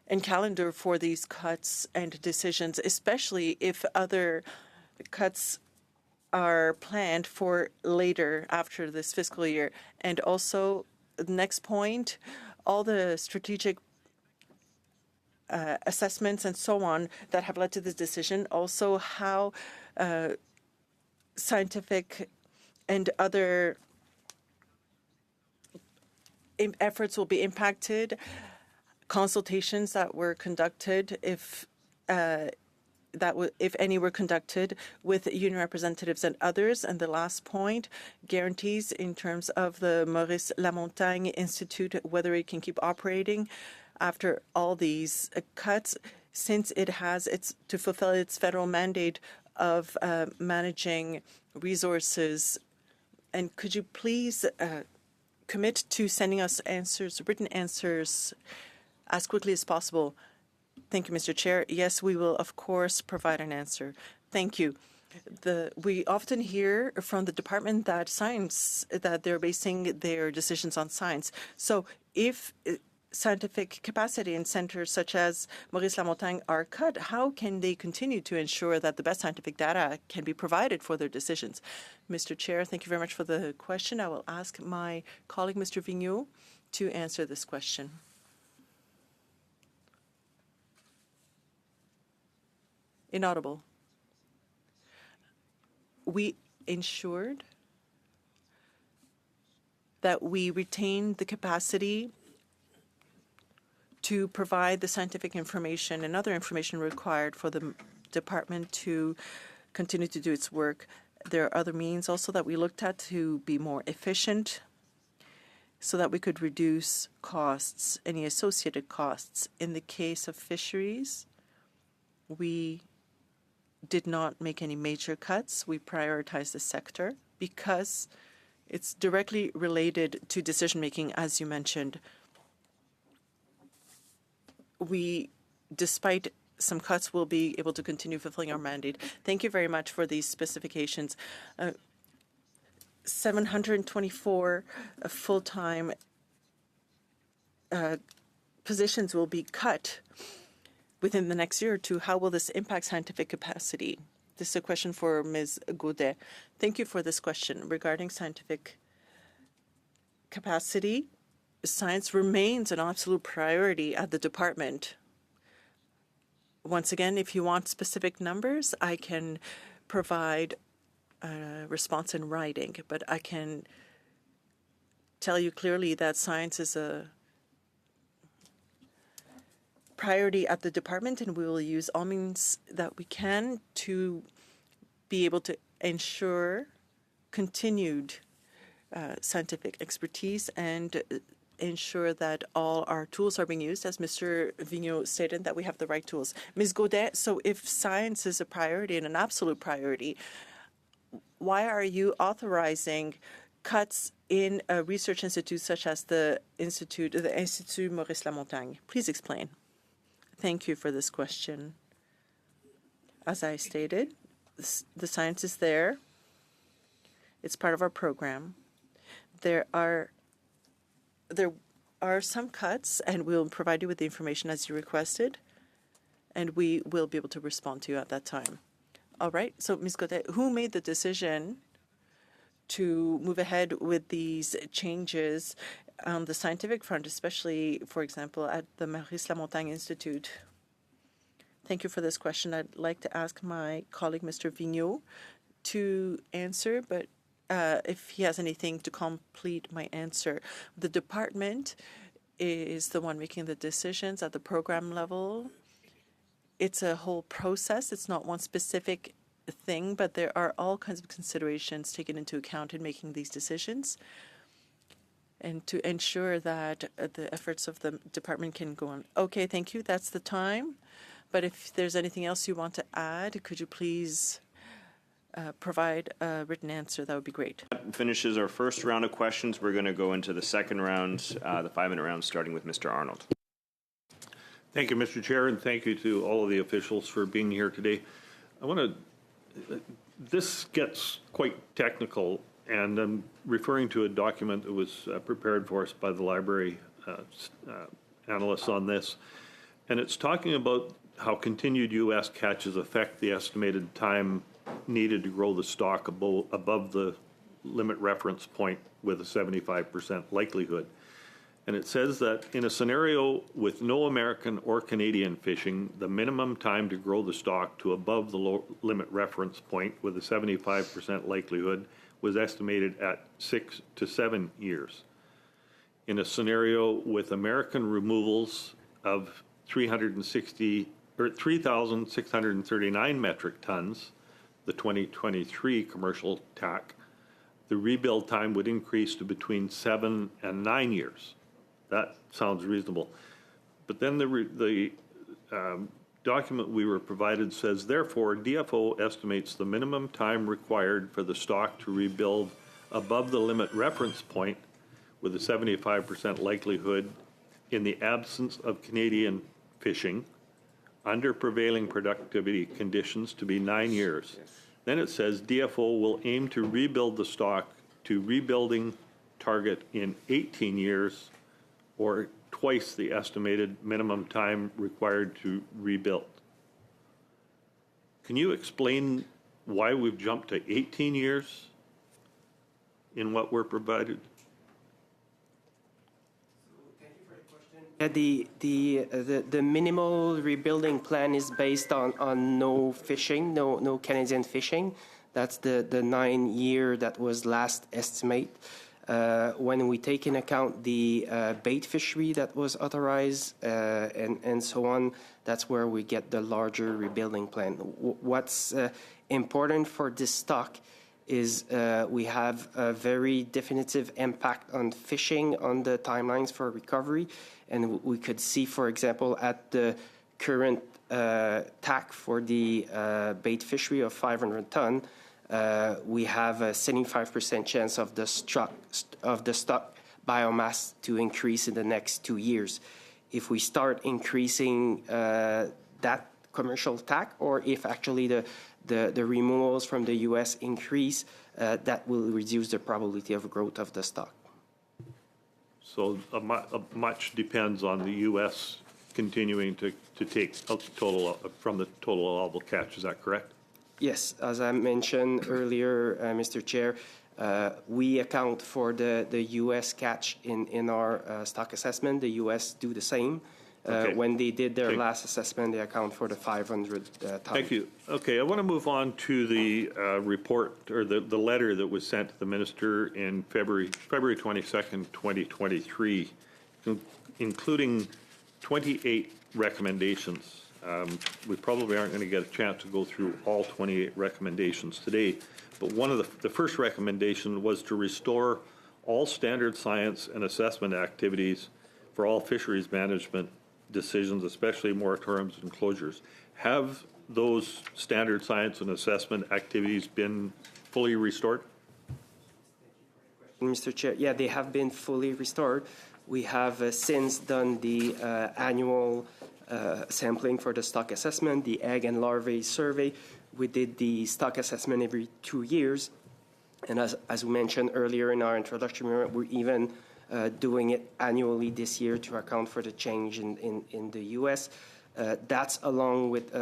and calendar for these cuts and decisions, especially if other cuts are planned for later after this fiscal year. And also, the next point, all the strategic assessments and so on that have led to this decision, also how scientific and other efforts will be impacted, consultations that were conducted, if any were conducted with union representatives and others. And the last point, guarantees in terms of the Maurice Lamontagne Institute, whether it can keep operating after all these cuts, since it has to fulfill its federal mandate of managing resources. And could you please commit to sending us written answers as quickly as possible? Thank you, Mr. Chair. Yes, we will, of course, provide an answer. Thank you. We often hear from the department that they're basing their decisions on science. So if scientific capacity in centers such as Maurice Lamontagne are cut, how can they continue to ensure that the best scientific data can be provided for their decisions? Mr. Chair, thank you very much for the question. I will ask my colleague, Mr. Vigneault, to answer this question. Inaudible. We ensured that we retained the capacity to provide the scientific information and other information required for the department to continue to do its work. There are other means also that we looked at to be more efficient so that we could reduce costs, any associated costs. In the case of fisheries, we did not make any major cuts. We prioritized the sector because it's directly related to decision-making, as you mentioned. Despite some cuts, will be able to continue fulfilling our mandate. Thank you very much for these specifications. 724 full-time positions will be cut within the next year or two. How will this impact scientific capacity? This is a question for Ms. Gaudet. Thank you for this question. Regarding scientific capacity, science remains an absolute priority at the department. Once again, if you want specific numbers, I can provide a response in writing, but I can tell you clearly that science is a priority at the department, and we will use all means that we can to be able to ensure continued scientific expertise and ensure that all our tools are being used, as Mr. Vigneault stated, that we have the right tools. Ms. Gaudet, so if science is a priority and an absolute priority, why are you authorizing cuts in a research institute such as the Institut Maurice Lamontagne? Please explain. Thank you for this question. As I stated, the science is there. It's part of our program. There are some cuts, and we'll provide you with the information as you requested, and we will be able to respond to you at that time. All right. So, Ms. Gaudet, who made the decision to move ahead with these changes on the scientific front, especially, for example, at the Maurice Lamontagne Institute? Thank you for this question. I'd like to ask my colleague, Mr. Vigneault, to answer, but if he has anything to complete my answer. The department is the one making the decisions at the program level. It's a whole process. It's not one specific thing, but there are all kinds of considerations taken into account in making these decisions, and to ensure that the efforts of the department can go on. Okay, thank you. That's the time. But if there's anything else you want to add, could you please provide a written answer? That would be great. That finishes our first round of questions. We're going to go into the second round, the 5-minute round, starting with Mr. Arnold. Thank you, Mr. Chair, and thank you to all of the officials for being here today. I want to This gets quite technical, and I'm referring to a document that was prepared for us by the library analysts on this. And it's talking about how continued U.S. catches affect the estimated time needed to grow the stock above the limit reference point with a 75% likelihood. And it says that in a scenario with no American or Canadian fishing, the minimum time to grow the stock to above the limit reference point with a 75% likelihood was estimated at 6 to 7 years. In a scenario with American removals of 3,639 metric tons, the 2023 commercial TAC, the rebuild time would increase to between 7 and 9 years. That sounds reasonable. But then the document we were provided says, therefore, DFO estimates the minimum time required for the stock to rebuild above the limit reference point with a 75% likelihood in the absence of Canadian fishing under prevailing productivity conditions to be 9 years. Then it says DFO will aim to rebuild the stock to rebuilding target in 18 years or twice the estimated minimum time required to rebuild. Can you explain why we've jumped to 18 years in what we're provided? The minimal rebuilding plan is based on no fishing, no Canadian fishing. That's the 9 year that was last estimate. When we take in account the bait fishery that was authorized and so on, that's where we get the larger rebuilding plan. What's important for this stock is we have a very definitive impact on fishing on the timelines for recovery. And we could see, for example, at the current TAC for the bait fishery of 500 ton, we have a 75% chance of the stock biomass to increase in the next 2 years. If we start increasing that commercial TAC, or if actually the removals from the U.S. increase, that will reduce the probability of growth of the stock. So much depends on the U.S. continuing to take total from the total allowable catch. Is that correct? Yes, as I mentioned earlier, Mr. Chair, we account for the U.S. catch in our stock assessment. The U.S. do the same. Okay. When they did their last assessment, they account for the 500 ton. Thank you. Okay, I want to move on to the report or the letter that was sent to the minister in February 22nd, 2023, including 28 recommendations. We probably aren't going to get a chance to go through all 28 recommendations today, but one of the first recommendation was to restore all standard science and assessment activities for all fisheries management decisions, especially moratoriums and closures. Have those standard science and assessment activities been fully restored? Mr. Chair, yeah, they have been fully restored. We have since done the annual sampling for the stock assessment, the egg and larvae survey. We did the stock assessment every 2 years. And as we mentioned earlier in our introduction, we're even doing it annually this year to account for the change in the U.S. That's along with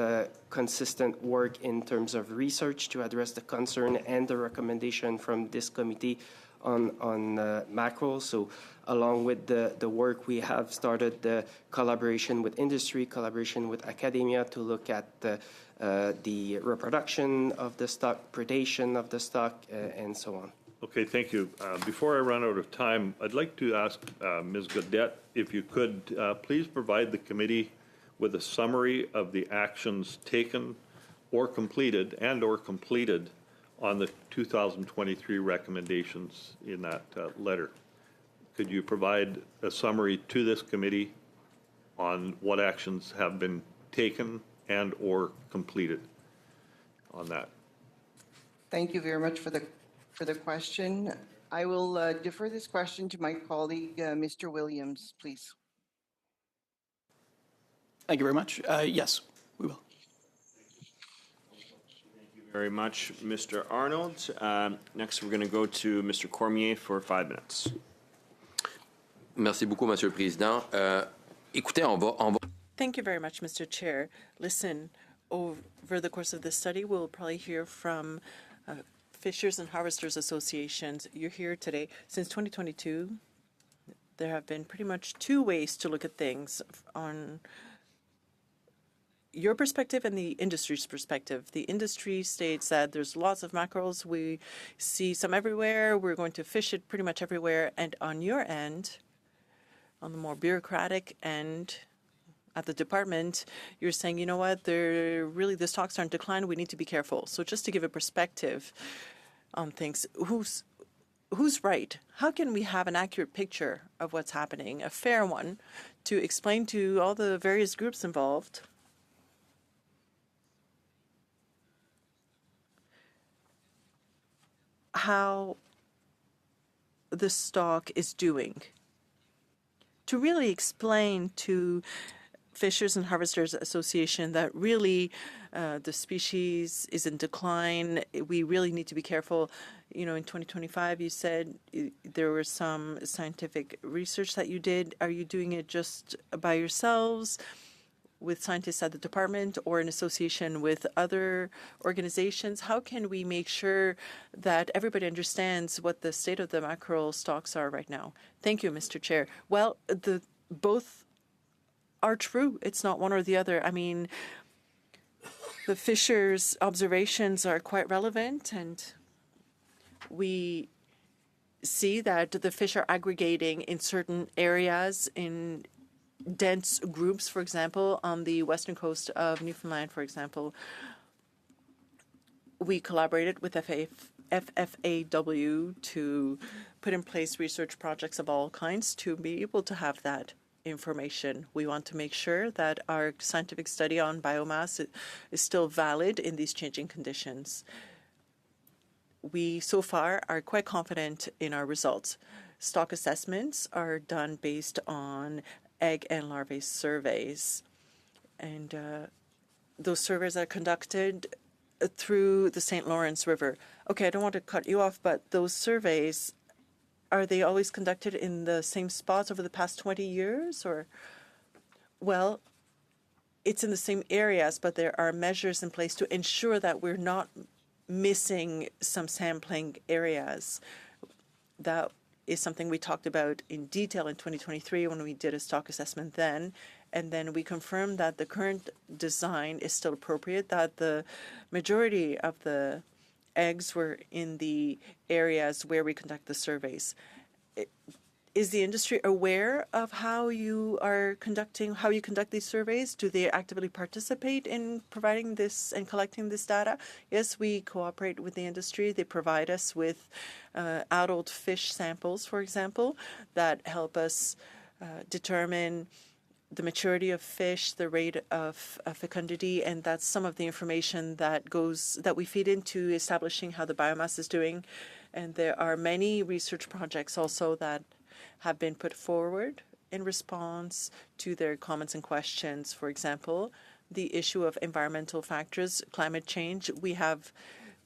consistent work in terms of research to address the concern and the recommendation from this committee on mackerel. So along with the work, we have started the collaboration with industry, collaboration with academia to look at the reproduction of the stock, predation of the stock, and so on. Okay, thank you. Before I run out of time, I'd like to ask Ms. Gaudette, if you could please provide the committee with a summary of the actions taken or completed on the 2023 recommendations in that letter. Could you provide a summary to this committee on what actions have been taken and or completed on that? Thank you very much for the question. I will defer this question to my colleague, Mr. Williams, please. Thank you very much. Yes, we will. Thank you very much, Mr. Arnold. Next, we're going to go to Mr. Cormier for 5 minutes. Merci beaucoup, Monsieur le Président. Écoutez, on va... Thank you very much, Mr. Chair. Listen, over the course of this study, we'll probably hear from Fishers and Harvesters Associations. You're here today. Since 2022, there have been pretty much two ways to look at things on your perspective and the industry's perspective. The industry states that there's lots of mackerels. We see some everywhere. We're going to fish it pretty much everywhere. And on your end, on the more bureaucratic end, at the department, you're saying, you know what, the stocks are in decline. We need to be careful. So just to give a perspective on things, who's right? How can we have an accurate picture of what's happening, a fair one, to explain to all the various groups involved how the stock is doing? To really explain to Fishers and Harvesters Association that really the species is in decline. We really need to be careful. You know, in 2025, you said there was some scientific research that you did. Are you doing it just by yourselves, with scientists at the department, or in association with other organizations? How can we make sure that everybody understands what the state of the mackerel stocks are right now? Thank you, Mr. Chair. Well, both are true. It's not one or the other. I mean, the Fishers' observations are quite relevant, and we see that the fish are aggregating in certain areas in dense groups. For example, on the western coast of Newfoundland, for example, we collaborated with FFAW to put in place research projects of all kinds to be able to have that information. We want to make sure that our scientific study on biomass is still valid in these changing conditions. We, so far, are quite confident in our results. Stock assessments are done based on egg and larvae surveys, and those surveys are conducted through the St. Lawrence River. Okay, I don't want to cut you off, but those surveys, are they always conducted in the same spots over the past 20 years? Or, well, it's in the same areas, but there are measures in place to ensure that we're not missing some sampling areas. That is something we talked about in detail in 2023 when we did a stock assessment then. And then we confirmed that the current design is still appropriate, that the majority of the eggs were in the areas where we conduct the surveys. Is the industry aware of how you conduct these surveys? Do they actively participate in providing this and collecting this data? Yes, we cooperate with the industry. They provide us with adult fish samples, for example, that help us determine the maturity of fish, the rate of fecundity, and that's some of the information that we feed into establishing how the biomass is doing. And there are many research projects also that have been put forward in response to their comments and questions. For example, the issue of environmental factors, climate change. We have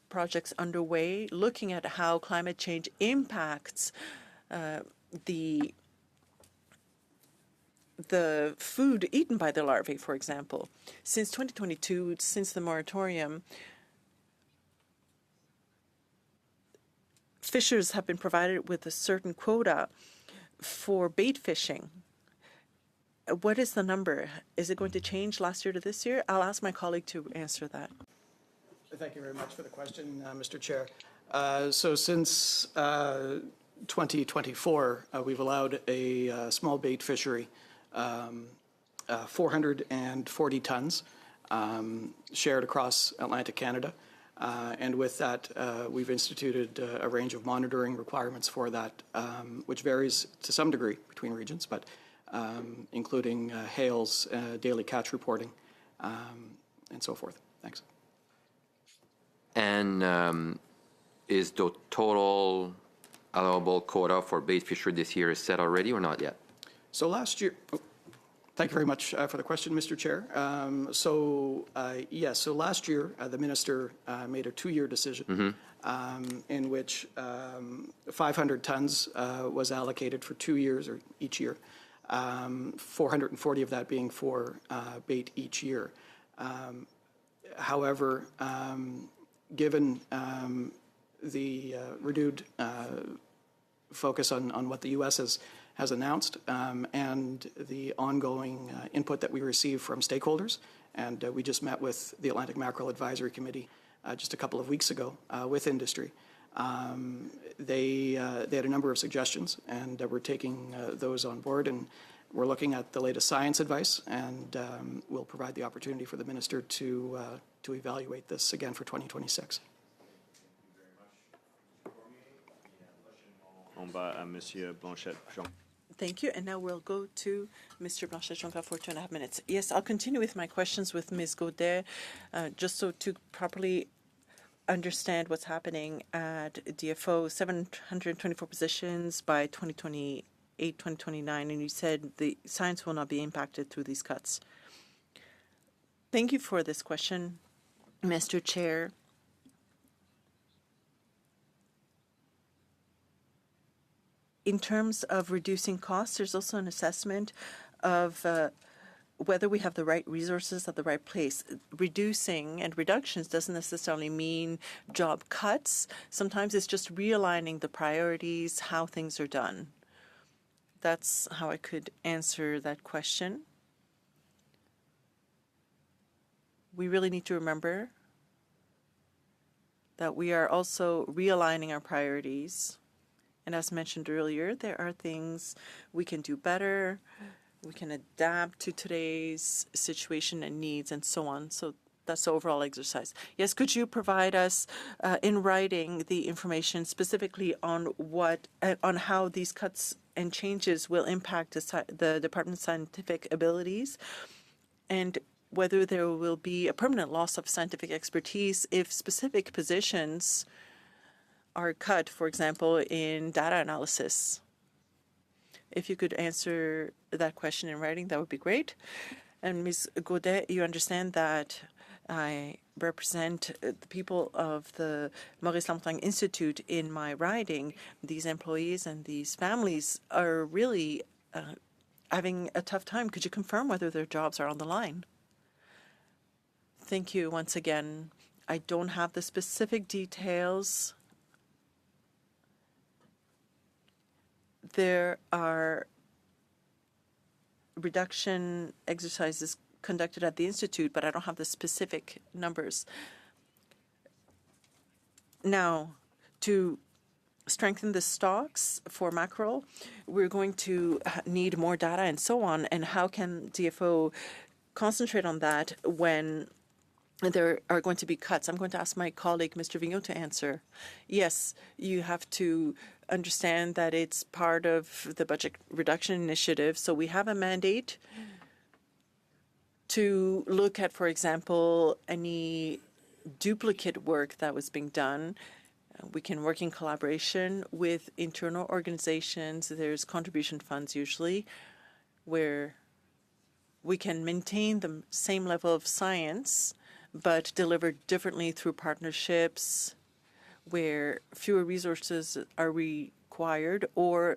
projects underway looking at how climate change impacts the food eaten by the larvae, for example. Since 2022, since the moratorium, fishers have been provided with a certain quota for bait fishing. What is the number? Is it going to change last year to this year? I'll ask my colleague to answer that. Thank you very much for the question, Mr. Chair. So since 2024, we've allowed a small bait fishery, 440 tons shared across Atlantic Canada. And with that, we've instituted a range of monitoring requirements for that, which varies to some degree between regions, but including hails, daily catch reporting, and so forth. Thanks. And is the total allowable quota for bait fishery this year set already or not yet? So last year, Thank you very much for the question, Mr. Chair. Yes, so last year the minister made a 2-year decision in which 500 tons was allocated for 2 years or each year, 440 of that being for bait each year. However, given the renewed focus on what the U.S. has announced and the ongoing input that we receive from stakeholders, and we just met with the Atlantic Mackerel Advisory Committee just a couple of weeks ago with industry. They had a number of suggestions, and we're taking those on board, and we're looking at the latest science advice, and we'll provide the opportunity for the minister to evaluate this again for 2026. Thank you. And now we'll go to Mr. Blanchet-Jonca for 2.5 minutes. Yes, I'll continue with my questions with Ms. Godet, just so to properly understand what's happening at DFO, 724 positions by 2028, 2029, and you said the science will not be impacted through these cuts. Thank you for this question, Mr. Chair. In terms of reducing costs, there's also an assessment of whether we have the right resources at the right place. Reducing and reductions doesn't necessarily mean job cuts. Sometimes it's just realigning the priorities, how things are done. That's how I could answer that question. We really need to remember that we are also realigning our priorities. And as mentioned earlier, there are things we can do better, we can adapt to today's situation and needs and so on. So that's the overall exercise. Yes, could you provide us in writing the information specifically on on how these cuts and changes will impact the Department's scientific abilities, and whether there will be a permanent loss of scientific expertise if specific positions are cut, for example, in data analysis? If you could answer that question in writing, that would be great. And Ms. Godet, you understand that I represent the people of the Maurice Lamontagne Institute in my riding. These employees and these families are really having a tough time. Could you confirm whether their jobs are on the line? Thank you once again. I don't have the specific details. There are reduction exercises conducted at the Institute, but I don't have the specific numbers. Now, to strengthen the stocks for mackerel, we're going to need more data and so on. And how can DFO concentrate on that when there are going to be cuts? I'm going to ask my colleague, Mr. Vigneault, to answer. Yes, you have to understand that it's part of the budget reduction initiative. So we have a mandate to look at, for example, any duplicate work that was being done. We can work in collaboration with internal organizations. There's contribution funds usually where we can maintain the same level of science but delivered differently through partnerships where fewer resources are required, or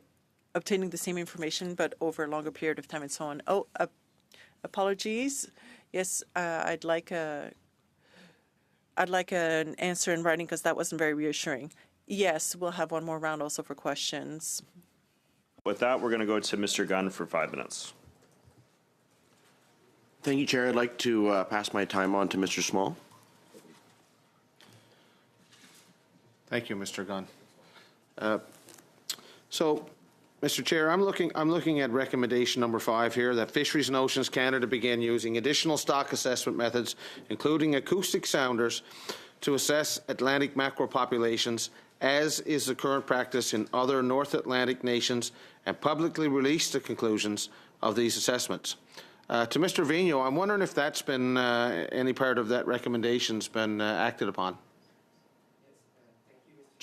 obtaining the same information but over a longer period of time and so on. Oh, apologies. Yes, I'd like an answer in writing because that wasn't very reassuring. Yes, we'll have one more round also for questions. With that, we're going to go to Mr. Gunn for 5 minutes. Thank you, Chair. I'd like to pass my time on to Mr. Small. Thank you, Mr. Gunn. So, Mr. Chair, I'm looking at recommendation number 5 here, that Fisheries and Oceans Canada begin using additional stock assessment methods, including acoustic sounders, to assess Atlantic mackerel populations, as is the current practice in other North Atlantic nations, and publicly release the conclusions of these assessments. To Mr. Vigneault, I'm wondering if that's been any part of that recommendation's been acted upon.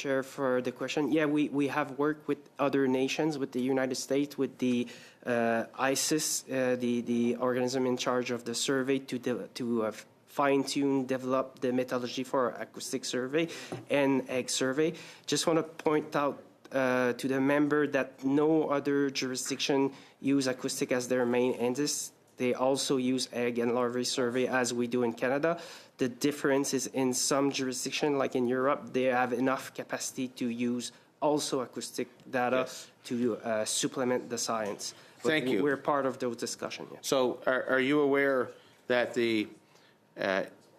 Chair, for the question. Yeah, we have worked with other nations, with the United States, with the ICIS, the organism in charge of the survey, to fine-tune, develop the methodology for acoustic survey and egg survey. Just want to point out to the member that no other jurisdiction use acoustic as their main index. They also use egg and larvae survey as we do in Canada. The difference is in some jurisdiction, like in Europe, they have enough capacity to use also acoustic data to supplement the science. But Thank you. We're part of those discussions. Yeah. So are you aware that the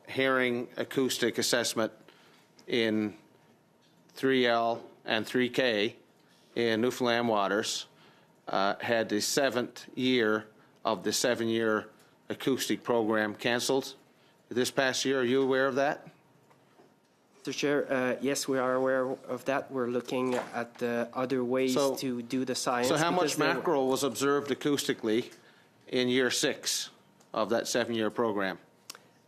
herring acoustic assessment in 3L and 3K in Newfoundland waters had the 7th year of the 7-year acoustic program canceled this past year? Are you aware of that? Mr. Chair, yes, we are aware of that. We're looking at other ways to do the science. So how much mackerel was observed acoustically in year 6 of that 7-year program?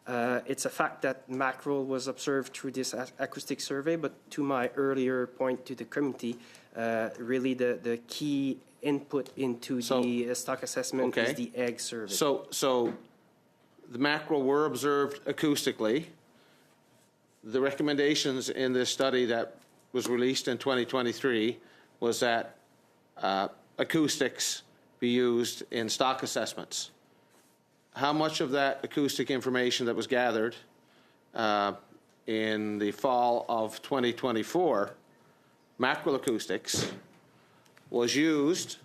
It's a fact that mackerel was observed through this acoustic survey, but to my earlier point to the committee, really the key input into the stock assessment is the egg survey. So the mackerel were observed acoustically. The recommendations in this study that was released in 2023 was that acoustics be used in stock assessments. How much of that acoustic information that was gathered in the fall of 2024, mackerel acoustics, was used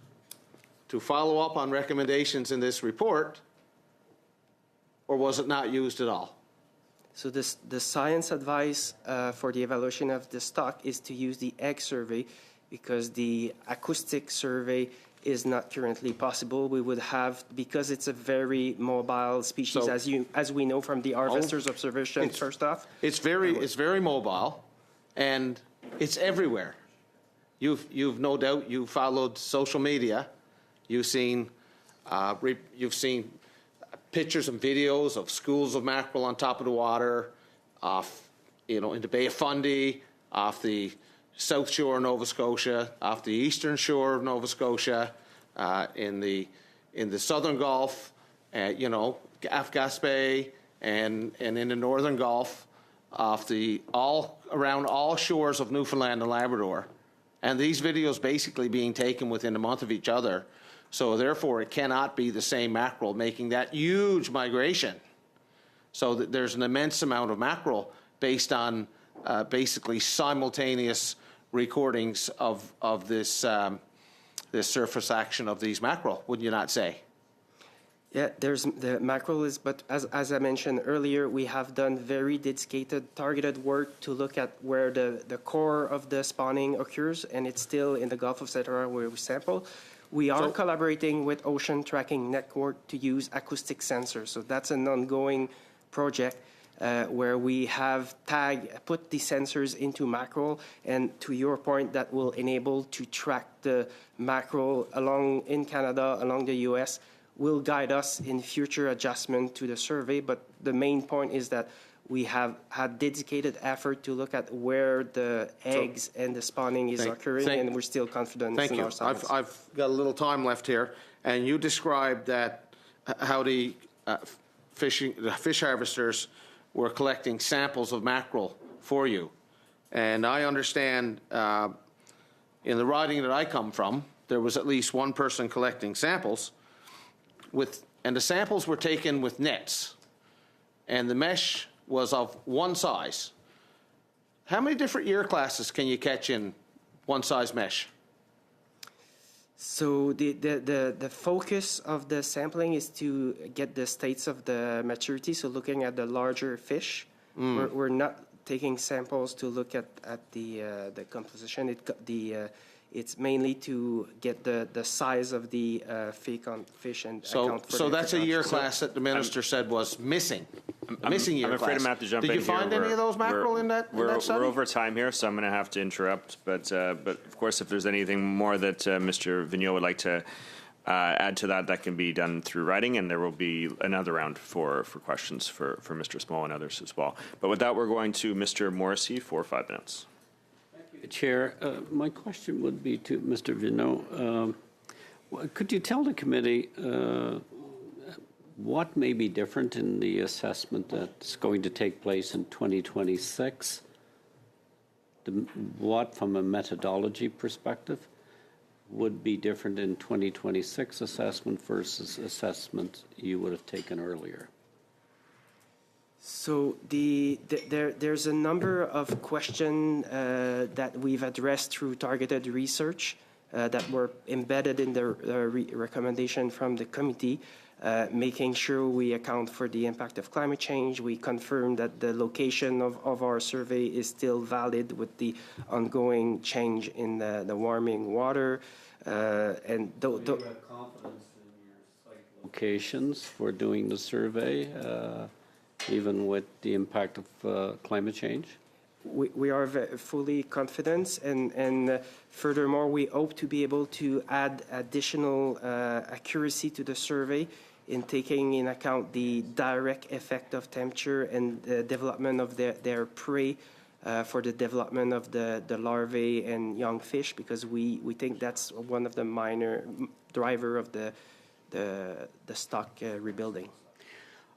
to follow up on recommendations in this report, or was it not used at all? So the science advice for the evaluation of the stock is to use the egg survey, because the acoustic survey is not currently possible. We would have, because it's a very mobile species, as we know from the harvester's observation. First off, it's very mobile, and it's everywhere. You've no doubt you've followed social media. You've seen pictures and videos of schools of mackerel on top of the water, off in the Bay of Fundy, off the South Shore of Nova Scotia, off the eastern shore of Nova Scotia, in the southern Gulf, off Gaspé, and in the northern Gulf, around all shores of Newfoundland and Labrador. And these videos basically being taken within a month of each other. So therefore, it cannot be the same mackerel making that huge migration. So that there's an immense amount of mackerel based on basically simultaneous recordings of this this surface action of these mackerel, wouldn't you not say? Yeah, there's the mackerel is, but as I mentioned earlier, we have done very dedicated, targeted work to look at where the core of the spawning occurs, and it's still in the Gulf of St. Laurent where we sample. We are collaborating with Ocean Tracking Network to use acoustic sensors. So that's an ongoing project where we have put the sensors into mackerel, and to your point, that will enable to track the mackerel in Canada, along the U.S., will guide us in future adjustment to the survey. But the main point is that we have had dedicated effort to look at where the eggs and the spawning is occurring, and we're still confident in our science. I've got a little time left here, and you described that how the fish harvesters were collecting samples of mackerel for you. And I understand in the riding that I come from, there was at least one person collecting samples, and the samples were taken with nets, and the mesh was of one size. How many different year classes can you catch in one size mesh? So the focus of the sampling is to get the states of the maturity, so looking at the larger fish. We're not taking samples to look at the composition. It's mainly to get the size of the fish and account for. So that's a year class that the minister said was missing. Missing year class. I'm afraid I'm going to have to jump in here. Did you find any of those mackerel in that study? We're over time here, so I'm going to have to interrupt. But of course, if there's anything more that Mr. Vigneault would like to add to that can be done through writing, and there will be another round for questions for Mr. Small and others as well. But with that, we're going to Mr. Morrissey for 5 minutes. Thank you, Chair, my question would be to Mr. Vinot. Could you tell the committee what may be different in the assessment that's going to take place in 2026? What, from a methodology perspective, would be different in 2026 assessment versus assessment you would have taken earlier? So there's a number of questions that we've addressed through targeted research that were embedded in the recommendation from the committee, making sure we account for the impact of climate change. We confirm that the location of our survey is still valid with the ongoing change in the warming water. And do you have confidence in your site locations for doing the survey, even with the impact of climate change? We are fully confident, and furthermore, we hope to be able to add additional accuracy to the survey in taking in account the direct effect of temperature and the development of their prey for the development of the larvae and young fish, because we think that's one of the minor driver of the stock rebuilding.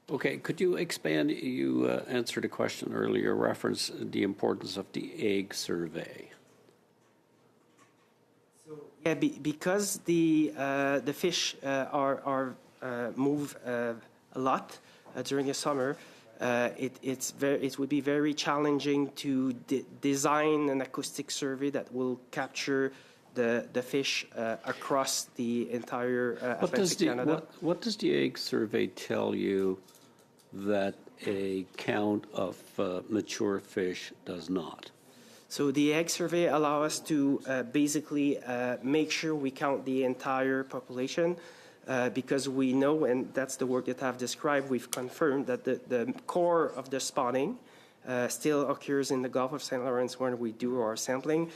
Okay, could you expand? You answered a question earlier, reference the importance of the egg survey. So, yeah, because the fish are move a lot during the summer, it would be very challenging to design an acoustic survey that will capture the fish across the entire Atlantic Canada. What does the egg survey tell you that a count of mature fish does not? So the egg survey allows us to basically make sure we count the entire population because we know, and that's the work that I've described, we've confirmed that the core of the spawning still occurs in the Gulf of St. Lawrence when we do our sampling.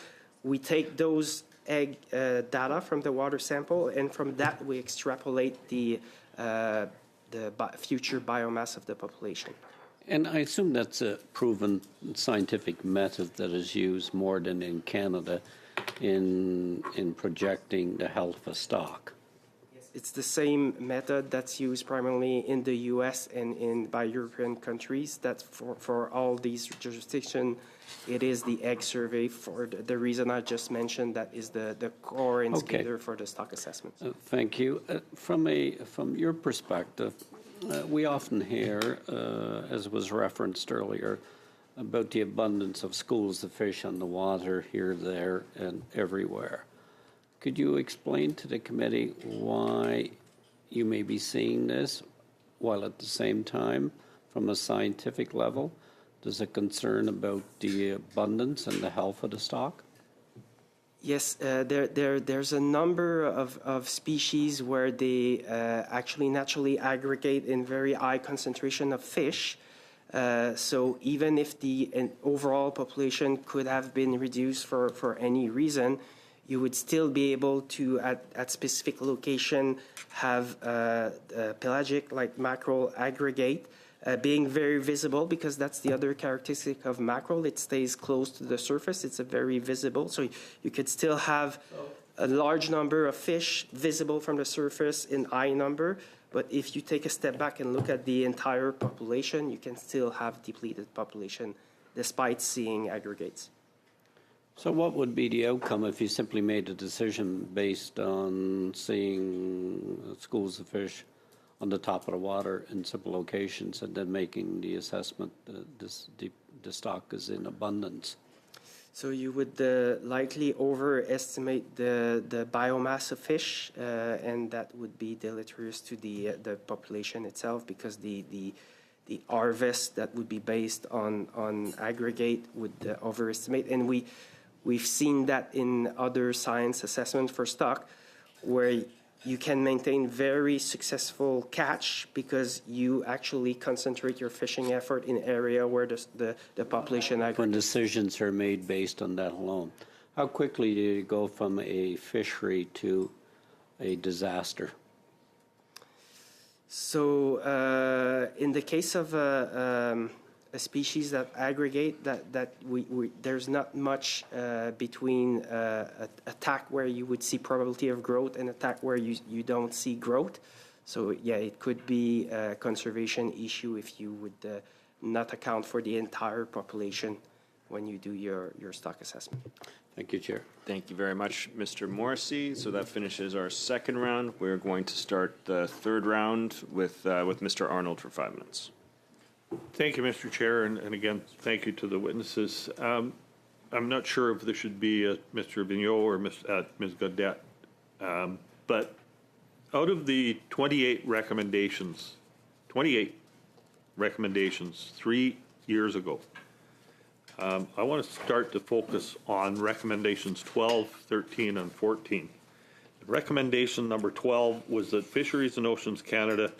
We take those egg data from the water sample, and from that we extrapolate the future biomass of the population. And I assume that's a proven scientific method that is used more than in Canada in projecting the health of a stock. Yes, it's the same method that's used primarily in the U.S. and by European countries. That's for all these jurisdictions. It is the egg survey for the reason I just mentioned. That is the core indicator for the stock assessment. Thank you. From your perspective, we often hear, as was referenced earlier, about the abundance of schools of fish on the water here, there, and everywhere. Could you explain to the committee why you may be seeing this, while at the same time, from a scientific level, there's a concern about the abundance and the health of the stock? Yes, there's a number of species where they actually naturally aggregate in very high concentration of fish. So even if the overall population could have been reduced for any reason, you would still be able to, at specific location, have pelagic, like mackerel, aggregate, being very visible, because that's the other characteristic of mackerel. It stays close to the surface. It's a very visible. So you could still have a large number of fish visible from the surface in high number. But if you take a step back and look at the entire population, you can still have depleted population despite seeing aggregates. So what would be the outcome if you simply made a decision based on seeing schools of fish on the top of the water in simple locations and then making the assessment that the stock is in abundance? So you would likely overestimate the biomass of fish, and that would be deleterious to the population itself, because the harvest that would be based on aggregate would overestimate. And we've seen that in other science assessments for stock, where you can maintain very successful catch because you actually concentrate your fishing effort in area where the population aggregates. When decisions are made based on that alone, how quickly do you go from a fishery to a disaster? So in the case of a species that aggregate, that there's not much between attack where you would see probability of growth and attack where you don't see growth. So yeah, it could be a conservation issue if you would not account for the entire population when you do your stock assessment. Thank you, Chair. Thank you very much, Mr. Morrissey. So that finishes our second round. We're going to start the third round with Mr. Arnold for 5 minutes. Thank you, Mr. Chair, and again, thank you to the witnesses. I'm not sure if there should be Mr. Vigneault or Ms. Gaudette, but out of the 28 recommendations 3 years ago, I want to start to focus on recommendations 12, 13, and 14. Recommendation number 12 was that Fisheries and Oceans Canada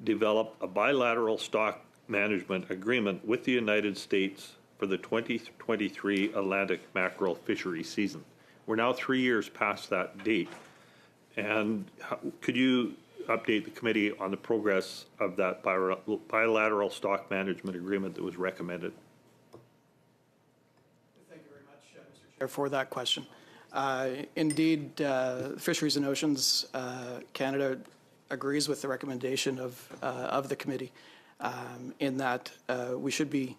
develop a bilateral stock management agreement with the United States for the 2023 Atlantic mackerel fishery season. We're now 3 years past that date. And could you update the committee on the progress of that bilateral stock management agreement that was recommended? Thank you very much, Mr. Chair, for that question. Indeed, Fisheries and Oceans Canada agrees with the recommendation of the committee in that we should be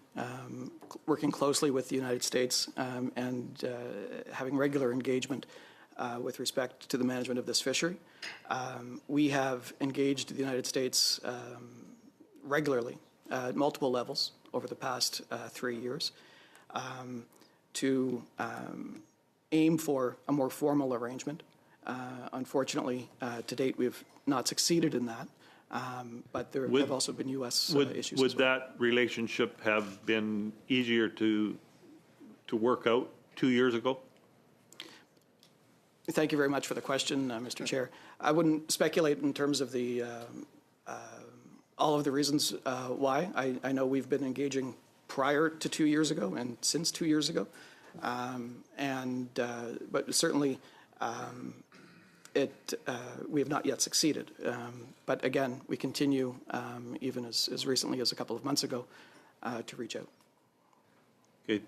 working closely with the United States and having regular engagement with respect to the management of this fishery. We have engaged the United States regularly at multiple levels over the past 3 years to aim for a more formal arrangement. Unfortunately, to date, we've not succeeded in that, but there have also been U.S. issues. Would that relationship have been easier to work out 2 years ago? Thank you very much for the question, Mr. Chair. I wouldn't speculate in terms of the all of the reasons why. I know we've been engaging prior to 2 years ago and since 2 years ago, but certainly we have not yet succeeded. But again, we continue, even as recently as a couple of months ago, to reach out. Okay.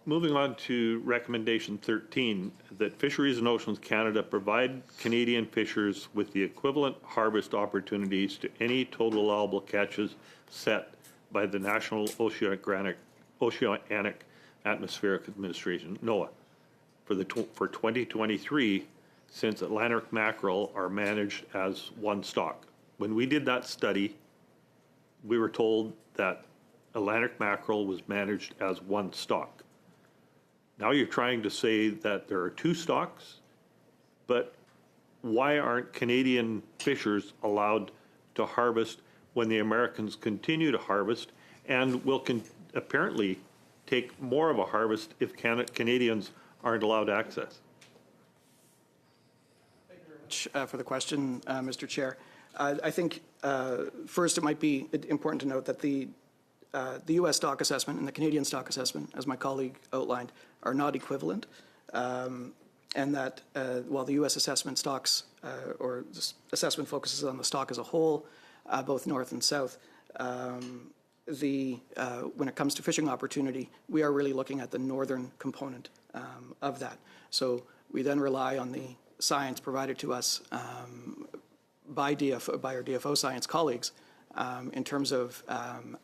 Moving on to recommendation 13, that Fisheries and Oceans Canada provide Canadian fishers with the equivalent harvest opportunities to any total allowable catches set by the National Oceanic Atmospheric Administration, NOAA, for 2023, since Atlantic mackerel are managed as one stock. When we did that study, we were told that Atlantic mackerel was managed as one stock. Now you're trying to say that there are two stocks, but why aren't Canadian fishers allowed to harvest when the Americans continue to harvest and will apparently take more of a harvest if Canadians aren't allowed access? Thank you very much for the question, Mr. Chair. I think first it might be important to note that the U.S. stock assessment and the Canadian stock assessment, as my colleague outlined, are not equivalent, and that while the U.S. assessment stocks or assessment focuses on the stock as a whole, both north and south, when it comes to fishing opportunity, we are really looking at the northern component of that. So we then rely on the science provided to us by our DFO science colleagues in terms of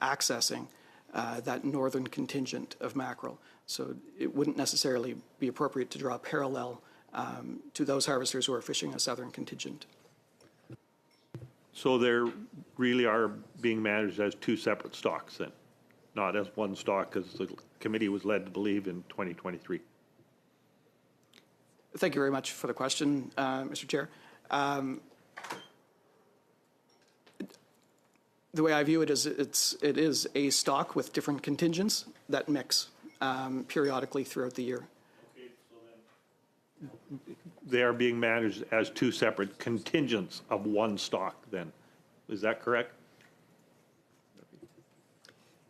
accessing that northern contingent of mackerel. So it wouldn't necessarily be appropriate to draw a parallel to those harvesters who are fishing a southern contingent. So they really are being managed as two separate stocks then, not as one stock as the committee was led to believe in 2023. Thank you very much for the question, Mr. Chair. The way I view it is it is a stock with different contingents that mix periodically throughout the year. Okay, so then they are being managed as two separate contingents of one stock then. Is that correct?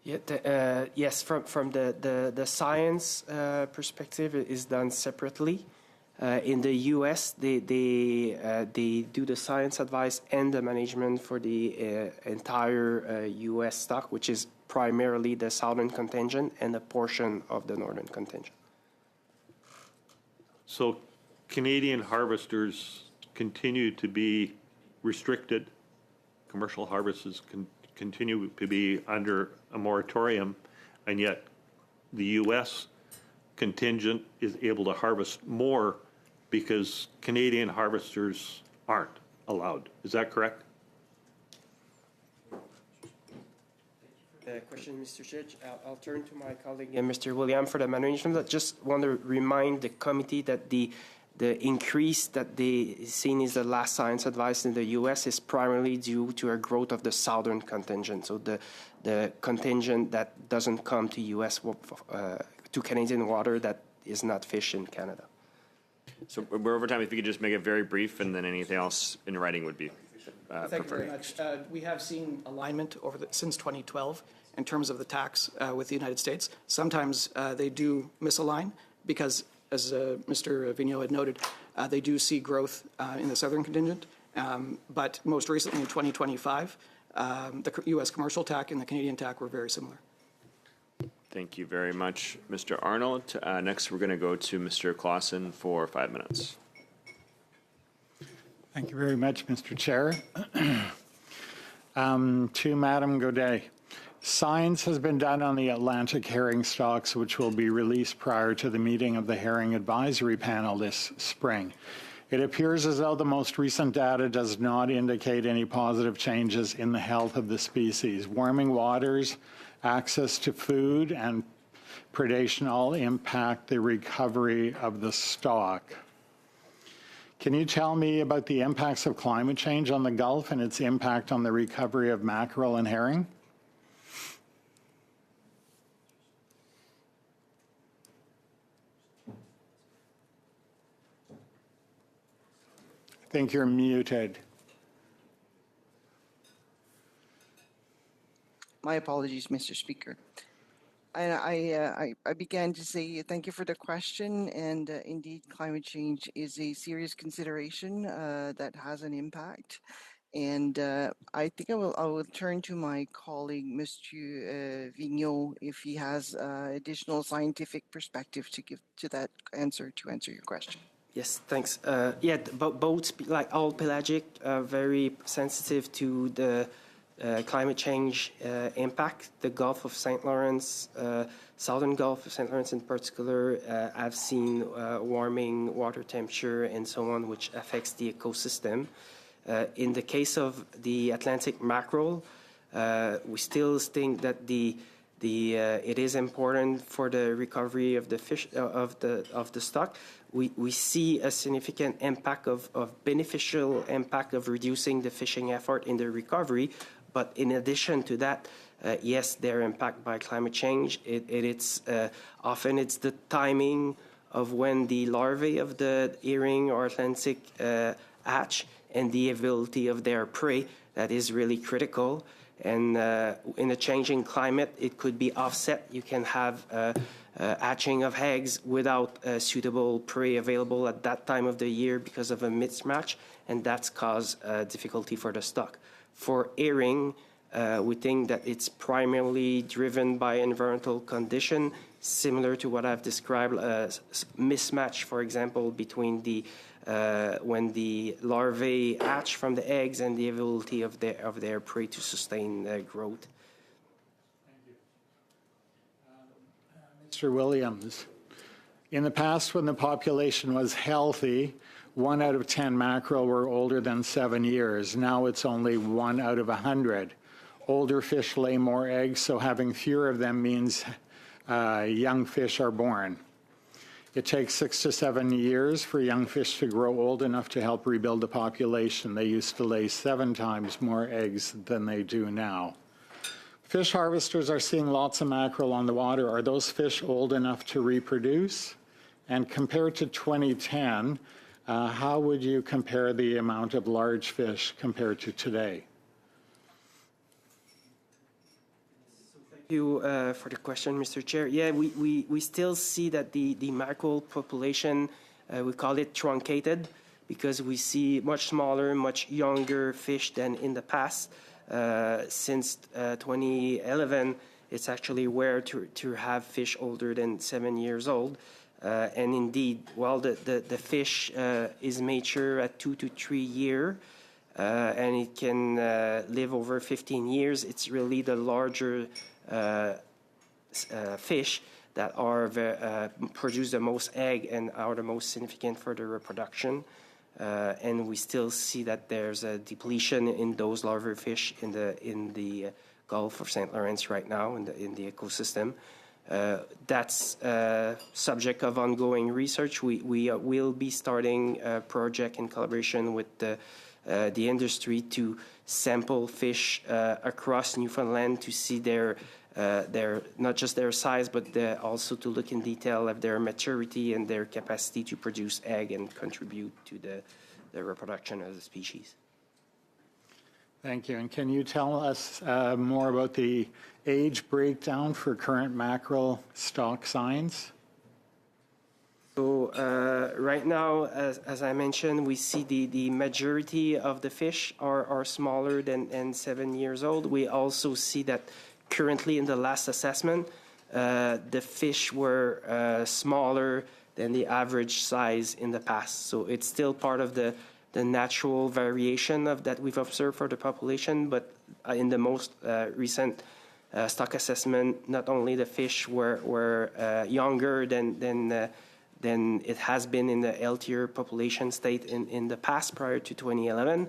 Yeah, yes, from the science perspective, it is done separately. In the U.S., they do the science advice and the management for the entire U.S. stock, which is primarily the southern contingent and a portion of the northern contingent. So Canadian harvesters continue to be restricted. Commercial harvests continue to be under a moratorium, and yet the U.S. contingent is able to harvest more because Canadian harvesters aren't allowed. Is that correct? Question, Mr. Chich. I'll turn to my colleague, Mr. William, for the management. I just want to remind the committee that the increase that they seen is the last science advice in the U.S. is primarily due to a growth of the southern contingent. So the contingent that doesn't come to U.S. To Canadian water that is not fished in Canada. So we're over time. If you could just make it very brief, and then anything else in writing would be Thank you very much. We have seen alignment since 2012 in terms of the tax with the United States. Sometimes they do misalign because, as Mr. Vigneault had noted, they do see growth in the southern contingent. But most recently in 2025, the U.S. commercial TAC and the Canadian TAC were very similar. Thank you very much, Mr. Arnold. Next, we're going to go to Mr. Clausen for 5 minutes. Thank you very much, Mr. Chair. To Madam Godet. Science has been done on the Atlantic herring stocks, which will be released prior to the meeting of the Herring Advisory Panel this spring. It appears as though the most recent data does not indicate any positive changes in the health of the species. Warming waters, access to food, and predation all impact the recovery of the stock. Can you tell me about the impacts of climate change on the Gulf and its impact on the recovery of mackerel and herring? I think you're muted. My apologies, Mr. Speaker. I began to say thank you for the question, and indeed, climate change is a serious consideration that has an impact. And I think I will turn to my colleague, Mr. Vigneault, if he has additional scientific perspective to give to that answer your question. Yes, thanks. Yeah, boats, like all pelagic, are very sensitive to the climate change impact. The Gulf of St. Lawrence, southern Gulf of St. Lawrence in particular, I've seen warming water temperature and so on, which affects the ecosystem. In the case of the Atlantic mackerel, we still think that it is important for the recovery of the fish of the stock. We see a significant impact of beneficial impact of reducing the fishing effort in the recovery. But in addition to that, yes, they're impacted by climate change. It's often it's the timing of when the larvae of the earring or Atlantic hatch and the availability of their prey that is really critical. And in a changing climate, it could be offset. You can have hatching of eggs without suitable prey available at that time of the year because of a mismatch, and that's caused difficulty for the stock. For herring, we think that it's primarily driven by environmental condition, similar to what I've described, mismatch, for example, between the when the larvae hatch from the eggs and the availability of their prey to sustain growth. Thank you. Mr. Williams, in the past when the population was healthy, 1 out of 10 mackerel were older than 7 years. Now it's only 1 out of 100. Older fish lay more eggs, so having fewer of them means young fish are born. It takes 6 to 7 years for young fish to grow old enough to help rebuild the population. They used to lay 7 times more eggs than they do now. Fish harvesters are seeing lots of mackerel on the water. Are those fish old enough to reproduce? And compared to 2010, how would you compare the amount of large fish compared to today? Thank you for the question, Mr. Chair. Yeah, we still see that the mackerel population We call it truncated because we see much smaller, much younger fish than in the past. Since 2011, it's actually rare to have fish older than 7 years old. And indeed, while the fish is mature at 2 to 3 years, and it can live over 15 years, it's really the larger fish that are produce the most egg and are the most significant for the reproduction. And we still see that there's a depletion in those larger fish in the Gulf of St. Lawrence right now in the ecosystem. That's subject of ongoing research. We will be starting a project in collaboration with the industry to sample fish across Newfoundland to see their not just their size, but also to look in detail at their maturity and their capacity to produce egg and contribute to the reproduction of the species. Thank you. And can you tell us more about the age breakdown for current mackerel stock signs? So right now, as I mentioned, we see the majority of the fish are smaller than 7 years old. We also see that currently in the last assessment, the fish were smaller than the average size in the past. So it's still part of the natural variation that we've observed for the population, but in the most recent stock assessment, not only the fish were younger than it has been in the healthier population state in the past prior to 2011,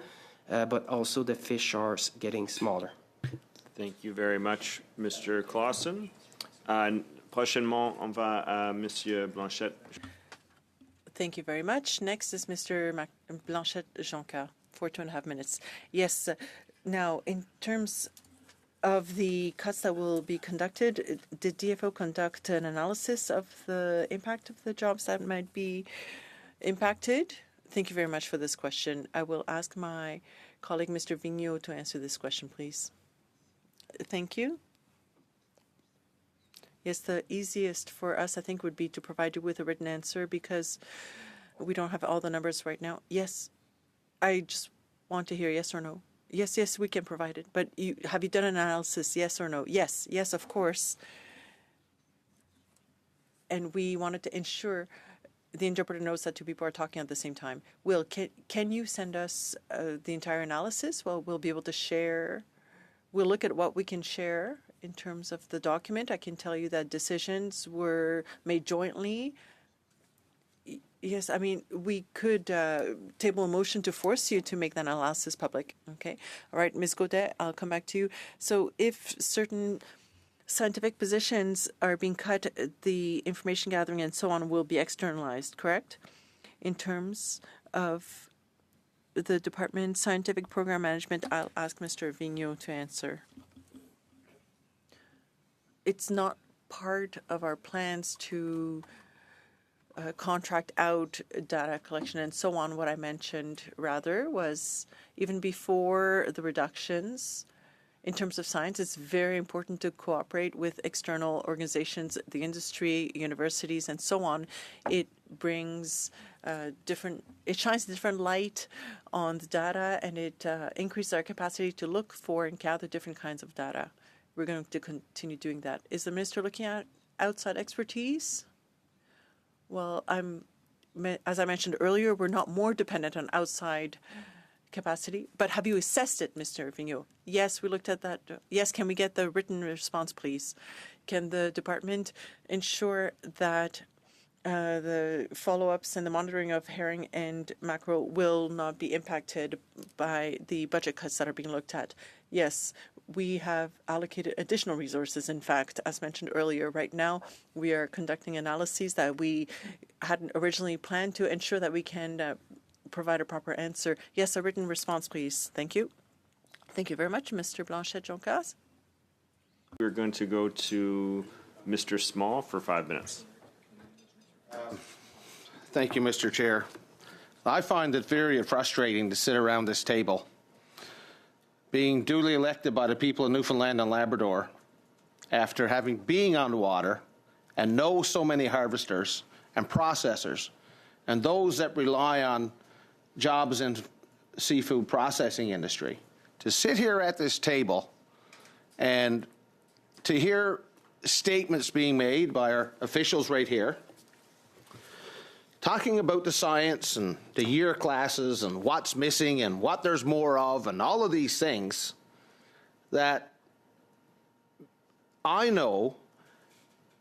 but also the fish are getting smaller. Thank you very much, Mr. Clausen. Prochainement, on va à Monsieur Blanchette. Thank you very much. Next is Mr. Blanchette-Jonca for 2.5 minutes. Yes. Now, in terms of the cuts that will be conducted, did DFO conduct an analysis of the impact of the jobs that might be impacted? Thank you very much for this question. I will ask my colleague, Mr. Vigneault, to answer this question, please. Thank you. Yes, the easiest for us, I think, would be to provide you with a written answer because we don't have all the numbers right now. Yes, I just want to hear yes or no. Yes, we can provide it. But have you done an analysis, yes or no? Yes, of course. And we wanted to ensure the interpreter knows that two people are talking at the same time. Will, can you send us the entire analysis? Well, we'll be able to share. We'll look at what we can share in terms of the document. I can tell you that decisions were made jointly. Yes, I mean, we could table a motion to force you to make that analysis public. Okay. All right, Ms. Godet, I'll come back to you. So if certain scientific positions are being cut, the information gathering and so on will be externalized, correct? In terms of the department scientific program management, I'll ask Mr. Vigneault to answer. It's not part of our plans to contract out data collection and so on. What I mentioned rather was even before the reductions in terms of science, it's very important to cooperate with external organizations, the industry, universities, and so on. It brings it shines a different light on the data, and it increases our capacity to look for and gather different kinds of data. We're going to continue doing that. Is the minister looking at outside expertise? Well, as I mentioned earlier, we're not more dependent on outside capacity. But have you assessed it, Mr. Vigneault? Yes, we looked at that. Yes, can we get the written response, please? Can the department ensure that the follow-ups and the monitoring of herring and mackerel will not be impacted by the budget cuts that are being looked at? Yes, we have allocated additional resources. In fact, as mentioned earlier, right now we are conducting analyses that we hadn't originally planned to ensure that we can provide a proper answer. Yes, a written response, please. Thank you. Thank you very much, Mr. Blanchette-Jonca. We're going to go to Mr. Small for 5 minutes. Thank you, Mr. Chair. I find it very frustrating to sit around this table, being duly elected by the people of Newfoundland and Labrador, after having been on the water and know so many harvesters and processors, and those that rely on jobs in seafood processing industry to sit here at this table and to hear statements being made by our officials right here, talking about the science and the year classes and what's missing and what there's more of and all of these things that I know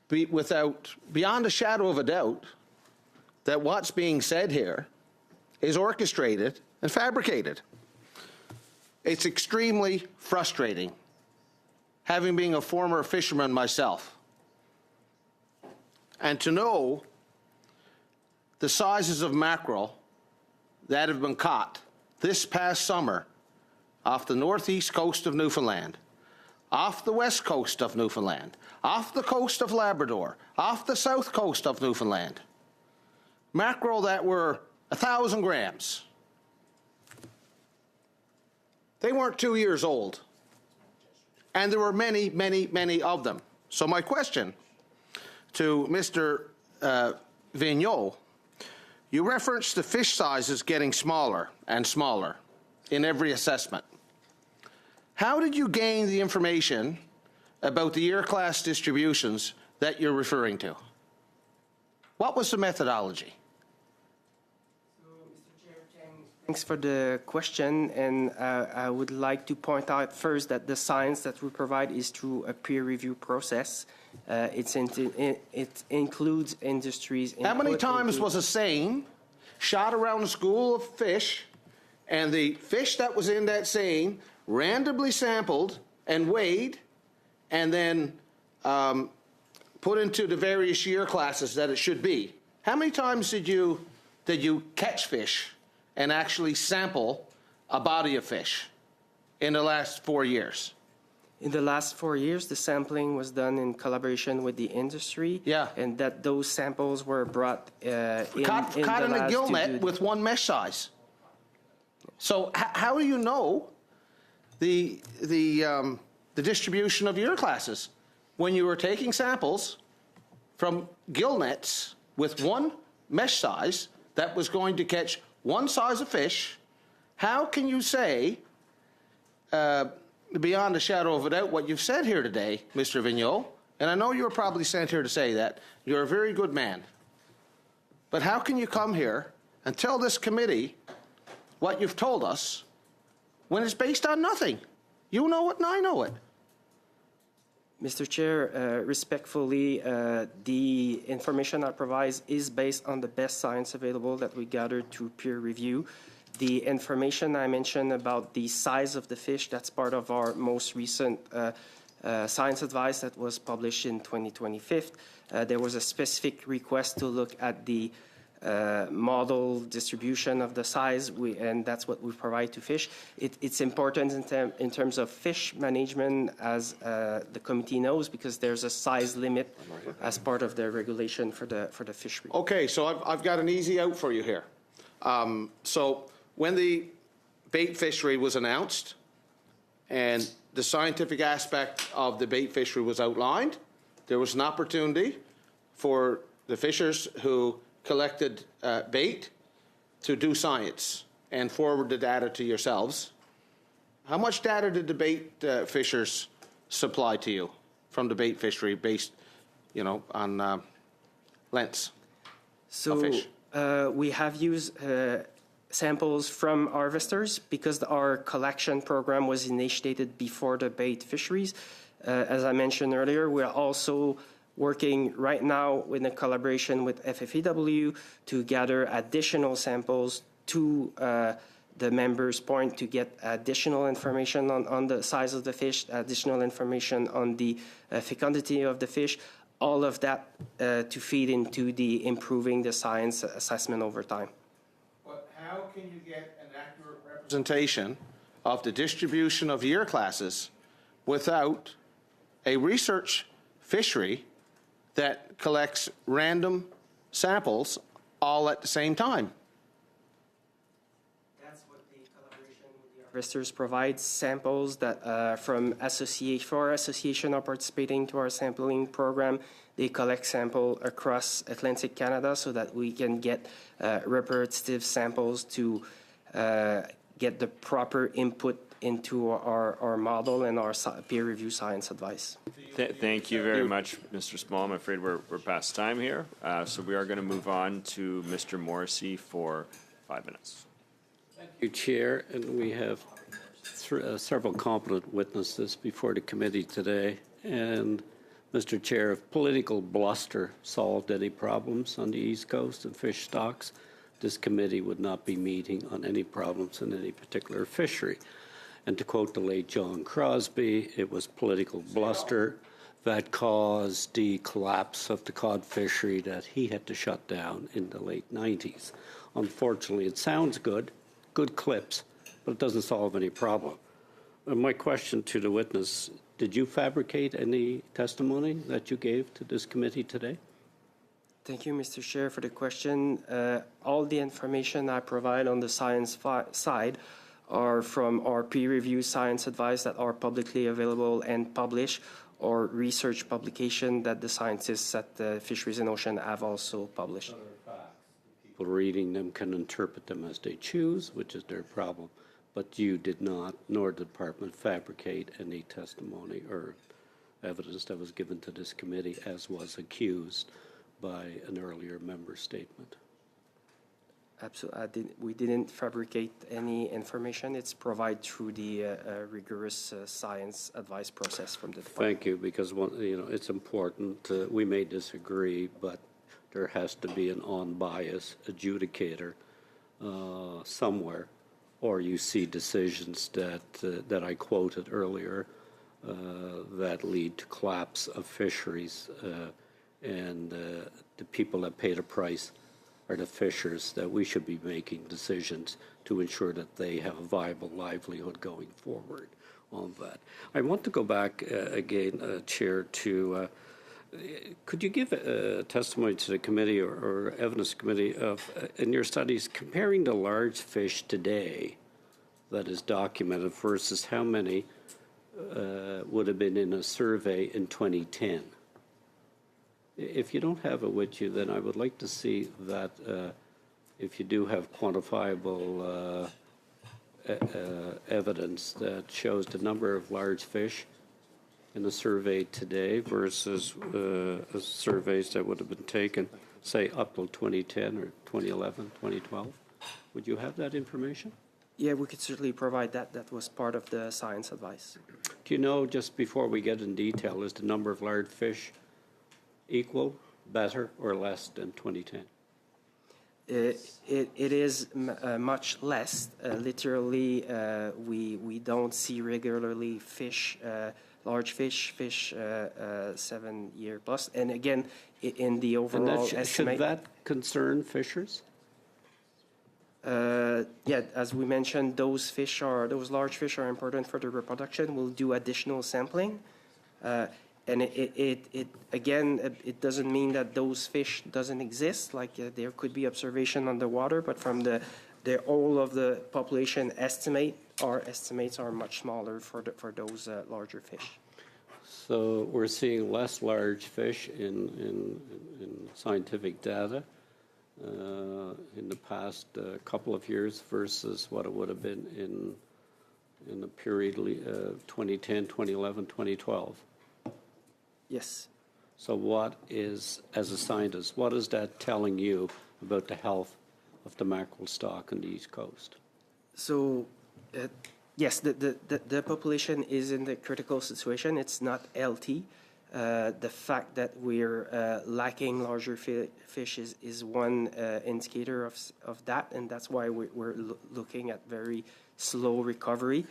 beyond a shadow of a doubt that what's being said here is orchestrated and fabricated. It's extremely frustrating, having been a former fisherman myself, and to know the sizes of mackerel that have been caught this past summer off the northeast coast of Newfoundland, off the west coast of Newfoundland, off the coast of Labrador, off the south coast of Newfoundland. Mackerel that were 1,000 grams. They weren't 2 years old. And there were many, many, many of them. So my question to Mr. Vigneault, you referenced the fish sizes getting smaller and smaller in every assessment. How did you gain the information about the year class distributions that you're referring to? What was the methodology? Thanks for the question, and I would like to point out first that the science that we provide is through a peer review process. It includes industries. How many times was a seine shot around a school of fish, and the fish that was in that seine randomly sampled and weighed, and then put into the various year classes that it should be? How many times did you catch fish and actually sample a body of fish in the last 4 years? In the last 4 years, the sampling was done in collaboration with the industry. Yeah. And that those samples were brought caught in a gill net with one mesh size. So how do you know the distribution of year classes when you were taking samples from gill nets with one mesh size that was going to catch one size of fish? How can you say, beyond a shadow of a doubt, what you've said here today, Mr. Vigneault, and I know you were probably sent here to say that, you're a very good man, but how can you come here and tell this committee what you've told us when it's based on nothing? You know it and I know it. Mr. Chair, respectfully, the information I provide is based on the best science available that we gathered through peer review. The information I mentioned about the size of the fish, that's part of our most recent science advice that was published in 2025. There was a specific request to look at the model distribution of the size, and that's what we provide to fish. It's important in terms of fish management, as the committee knows, because there's a size limit as part of the regulation for the fishery. Okay, so I've got an easy out for you here. So when the bait fishery was announced and the scientific aspect of the bait fishery was outlined, there was an opportunity for the fishers who collected bait to do science and forward the data to yourselves. How much data did the bait fishers supply to you from the bait fishery based, on lengths of fish? We have used samples from harvesters because our collection program was initiated before the bait fisheries. As I mentioned earlier, we're also working right now in a collaboration with FFEW to gather additional samples to the members' point to get additional information on the size of the fish, additional information on the fecundity of the fish, all of that to feed into the improving the science assessment over time. But how can you get an accurate representation of the distribution of year classes without a research fishery that collects random samples all at the same time? That's what the collaboration with the harvesters provide samples that from four association are participating to our sampling program. They collect sample across Atlantic Canada so that we can get representative samples to get the proper input into our model and our peer review science advice. Thank you very much, Mr. Small. I'm afraid we're past time here. So we are going to move on to Mr. Morrissey for 5 minutes. Thank you, Chair. And we have several competent witnesses before the committee today. And Mr. Chair, if political bluster solved any problems on the East Coast of fish stocks, this committee would not be meeting on any problems in any particular fishery. And to quote the late John Crosby, it was political bluster that caused the collapse of the cod fishery that he had to shut down in the late 90s. Unfortunately, it sounds good clips, but it doesn't solve any problem. My question to the witness, did you fabricate any testimony that you gave to this committee today? Thank you, Mr. Chair, for the question. All the information I provide on the science side are from our peer-reviewed science advice that are publicly available and published, or research publication that the scientists at the Fisheries and Ocean have also published. People reading them can interpret them as they choose, which is their problem. But you did not, nor the department, fabricate any testimony or evidence that was given to this committee, as was accused by an earlier member statement. Absolutely, we didn't fabricate any information. It's provided through the rigorous science advice process from the department. Thank you, because it's important. We may disagree, but there has to be an unbiased adjudicator somewhere, or you see decisions that I quoted earlier that lead to collapse of fisheries, and the people that pay the price are the fishers, that we should be making decisions to ensure that they have a viable livelihood going forward on that. I want to go back again, Chair, to could you give a testimony to the committee or evidence committee of, in your studies, comparing the large fish today that is documented versus how many would have been in a survey in 2010? If you don't have it with you, then I would like to see that if you do have quantifiable evidence that shows the number of large fish in the survey today versus surveys that would have been taken, say, up till 2010 or 2011, 2012. Would you have that information? Yeah, we could certainly provide that. That was part of the science advice. Do you know, just before we get in detail, is the number of large fish equal, better, or less than 2010? It is much less. Literally, we don't see regularly large fish 7 year plus. And again, in the overall estimate, should that concern fishers? Yeah, as we mentioned, those large fish are important for the reproduction. We'll do additional sampling. And it doesn't mean that those fish doesn't exist. Like there could be observation underwater, but from the whole of the population estimate, our estimates are much smaller for those larger fish. So we're seeing less large fish in scientific data in the past couple of years versus what it would have been in the period 2010, 2011, 2012. Yes. So what is, as a scientist, what is that telling you about the health of the mackerel stock on the East Coast? So, yes, the population is in the critical situation. It's not healthy. The fact that we're lacking larger fish is one indicator of that, and that's why we're looking at very slow recovery.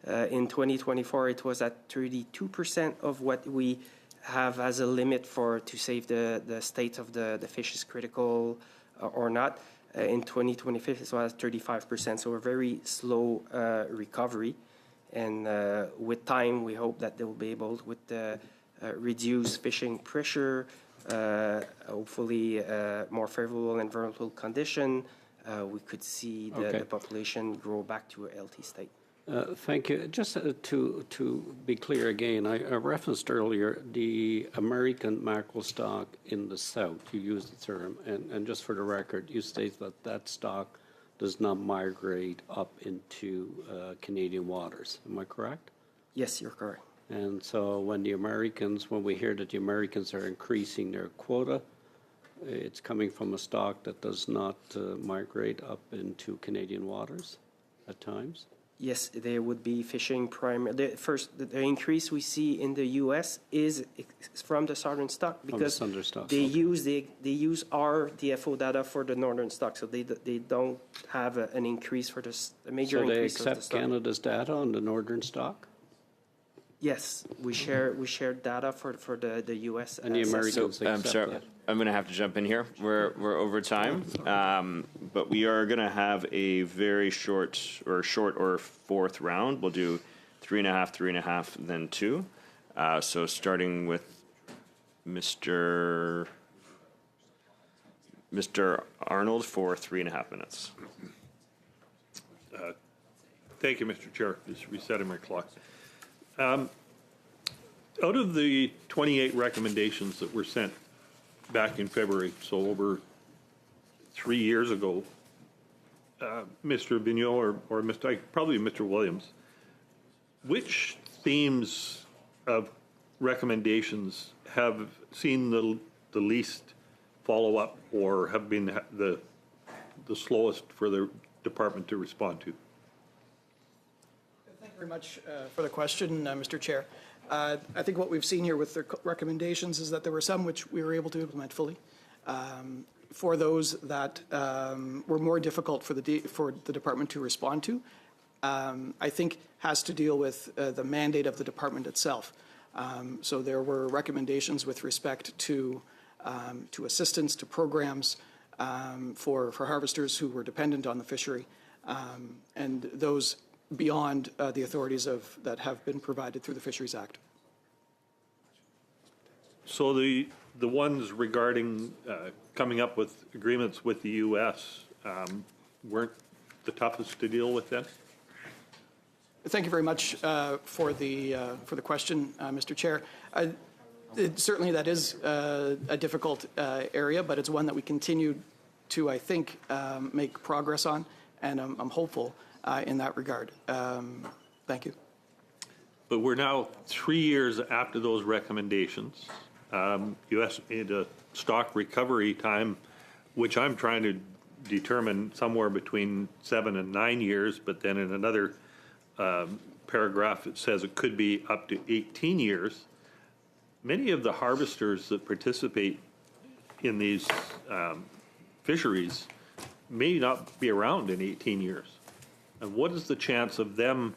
In 2024, it was at 32% of what we have as a limit to save the state of the fish is critical or not. In 2025, it was 35%, so a very slow recovery. And with time, we hope that they will be able, with the reduced fishing pressure, hopefully more favorable environmental condition, we could see the population grow back to a healthy state. Thank you. Just to be clear again, I referenced earlier the American mackerel stock in the south. You used the term, and just for the record, you state that that stock does not migrate up into Canadian waters. Am I correct? Yes, you're correct. And so when we hear that the Americans are increasing their quota, it's coming from a stock that does not migrate up into Canadian waters at times? Yes, there would be fishing the increase we see in the U.S. is from the southern stock because they use our DFO data for the northern stock, so they don't have an increase for a major increase. So they accept Canada's data on the northern stock? Yes, we share data for the U.S. and the Americans. I'm sorry, I'm going to have to jump in here. We're over time, but we are going to have a very short or fourth round. We'll do 3.5, 3.5, then 2. So starting with Mr. Arnold for 3.5 minutes. Thank you, Mr. Chair. Just resetting my clock. Out of the 28 recommendations that were sent back in February, so over 3 years ago, Mr. Vigneault or probably Mr. Williams, which themes of recommendations have seen the least follow-up or have been the slowest for the department to respond to? Thank you very much for the question, Mr. Chair. I think what we've seen here with the recommendations is that there were some which we were able to implement fully. For those that were more difficult for the department to respond to, I think has to deal with the mandate of the department itself. So there were recommendations with respect to assistance, to programs for harvesters who were dependent on the fishery, and those beyond the authorities that have been provided through the Fisheries Act. So the ones regarding coming up with agreements with the U.S. Weren't the toughest to deal with then? Thank you very much for the question, Mr. Chair. Certainly that is a difficult area, but it's one that we continue to, I think, make progress on, and I'm hopeful in that regard. Thank you. But we're now 3 years after those recommendations. You estimated a stock recovery time, which I'm trying to determine somewhere between 7 and 9 years, but then in another paragraph it says it could be up to 18 years. Many of the harvesters that participate in these fisheries may not be around in 18 years. And what is the chance of them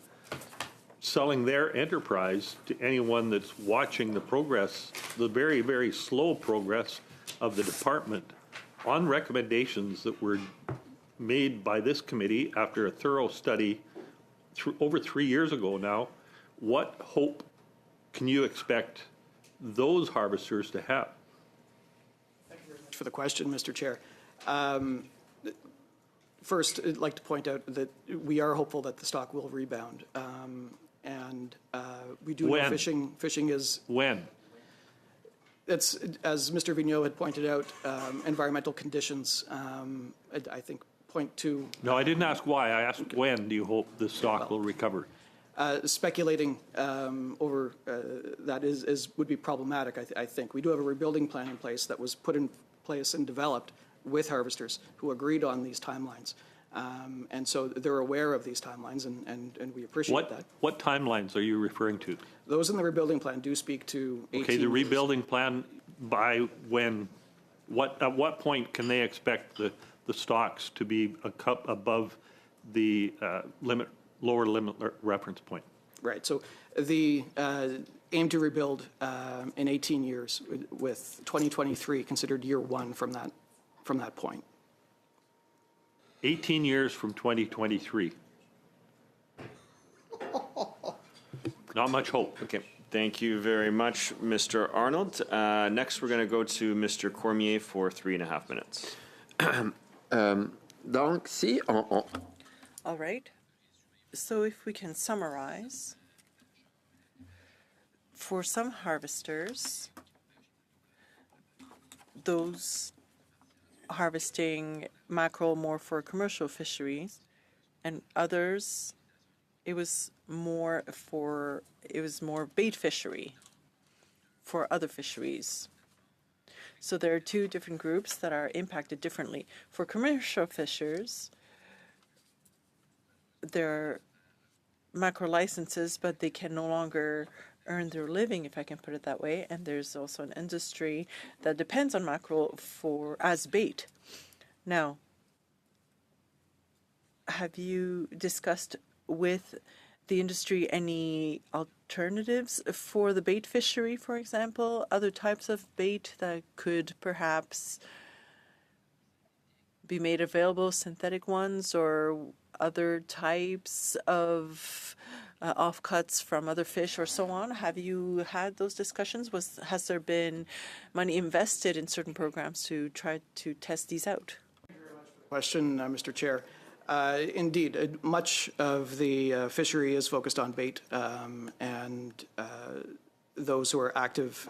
selling their enterprise to anyone that's watching the progress, the very, very slow progress of the department on recommendations that were made by this committee after a thorough study over 3 years ago now? What hope can you expect those harvesters to have? Thank you very much for the question, Mr. Chair. First, I'd like to point out that we are hopeful that the stock will rebound. And we do know fishing is... When? It's, as Mr. Vigneault had pointed out, environmental conditions, I think, point to... No, I didn't ask why. I asked when do you hope the stock will recover? Speculating over that would be problematic, I think. We do have a rebuilding plan in place that was put in place and developed with harvesters who agreed on these timelines. And so they're aware of these timelines, and we appreciate that. What timelines are you referring to? Those in the rebuilding plan do speak to 18 Okay, the rebuilding plan by when? At what point can they expect the stocks to be a cup above the lower limit reference point? Right. So the aim to rebuild in 18 years, with 2023 considered year one from that point. 18 years from 2023. Not much hope. Okay, thank you very much, Mr. Arnold. Next, we're going to go to Mr. Cormier for 3.5 minutes. Donc, si on... All right. So if we can summarize, for some harvesters, those harvesting mackerel more for commercial fisheries, and others, it was more bait fishery for other fisheries. So there are two different groups that are impacted differently. For commercial fishers, there are mackerel licenses, but they can no longer earn their living, if I can put it that way. And there's also an industry that depends on mackerel as bait. Now, have you discussed with the industry any alternatives for the bait fishery, for example, other types of bait that could perhaps be made available, synthetic ones, or other types of offcuts from other fish or so on? Have you had those discussions? Has there been money invested in certain programs to try to test these out? Question, Mr. Chair. Indeed, much of the fishery is focused on bait, and those who are active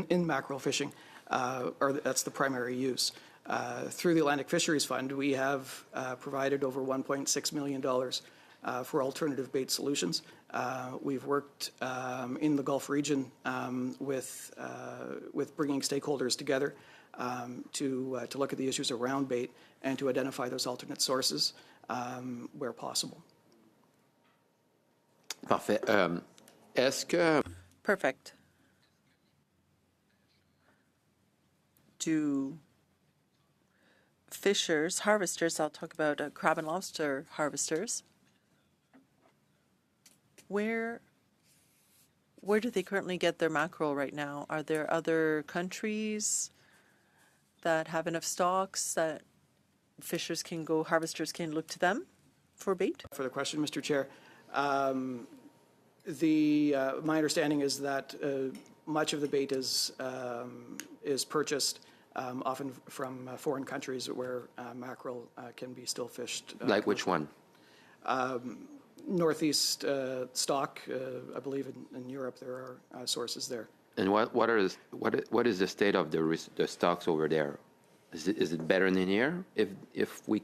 in mackerel fishing, that's the primary use. Through the Atlantic Fisheries Fund, we have provided over $1.6 million for alternative bait solutions. We've worked in the Gulf region with bringing stakeholders together to look at the issues around bait and to identify those alternate sources where possible. Parfait. Est-ce que... Perfect. Do fishers, harvesters, I'll talk about crab and lobster harvesters, where do they currently get their mackerel right now? Are there other countries that have enough stocks that harvesters can look to them for bait? For the question, Mr. Chair, my understanding is that much of the bait is purchased often from foreign countries where mackerel can be still fished. Like which one? Northeast stock, I believe in Europe there are sources there. And what is the state of the stocks over there? Is it better than here? If we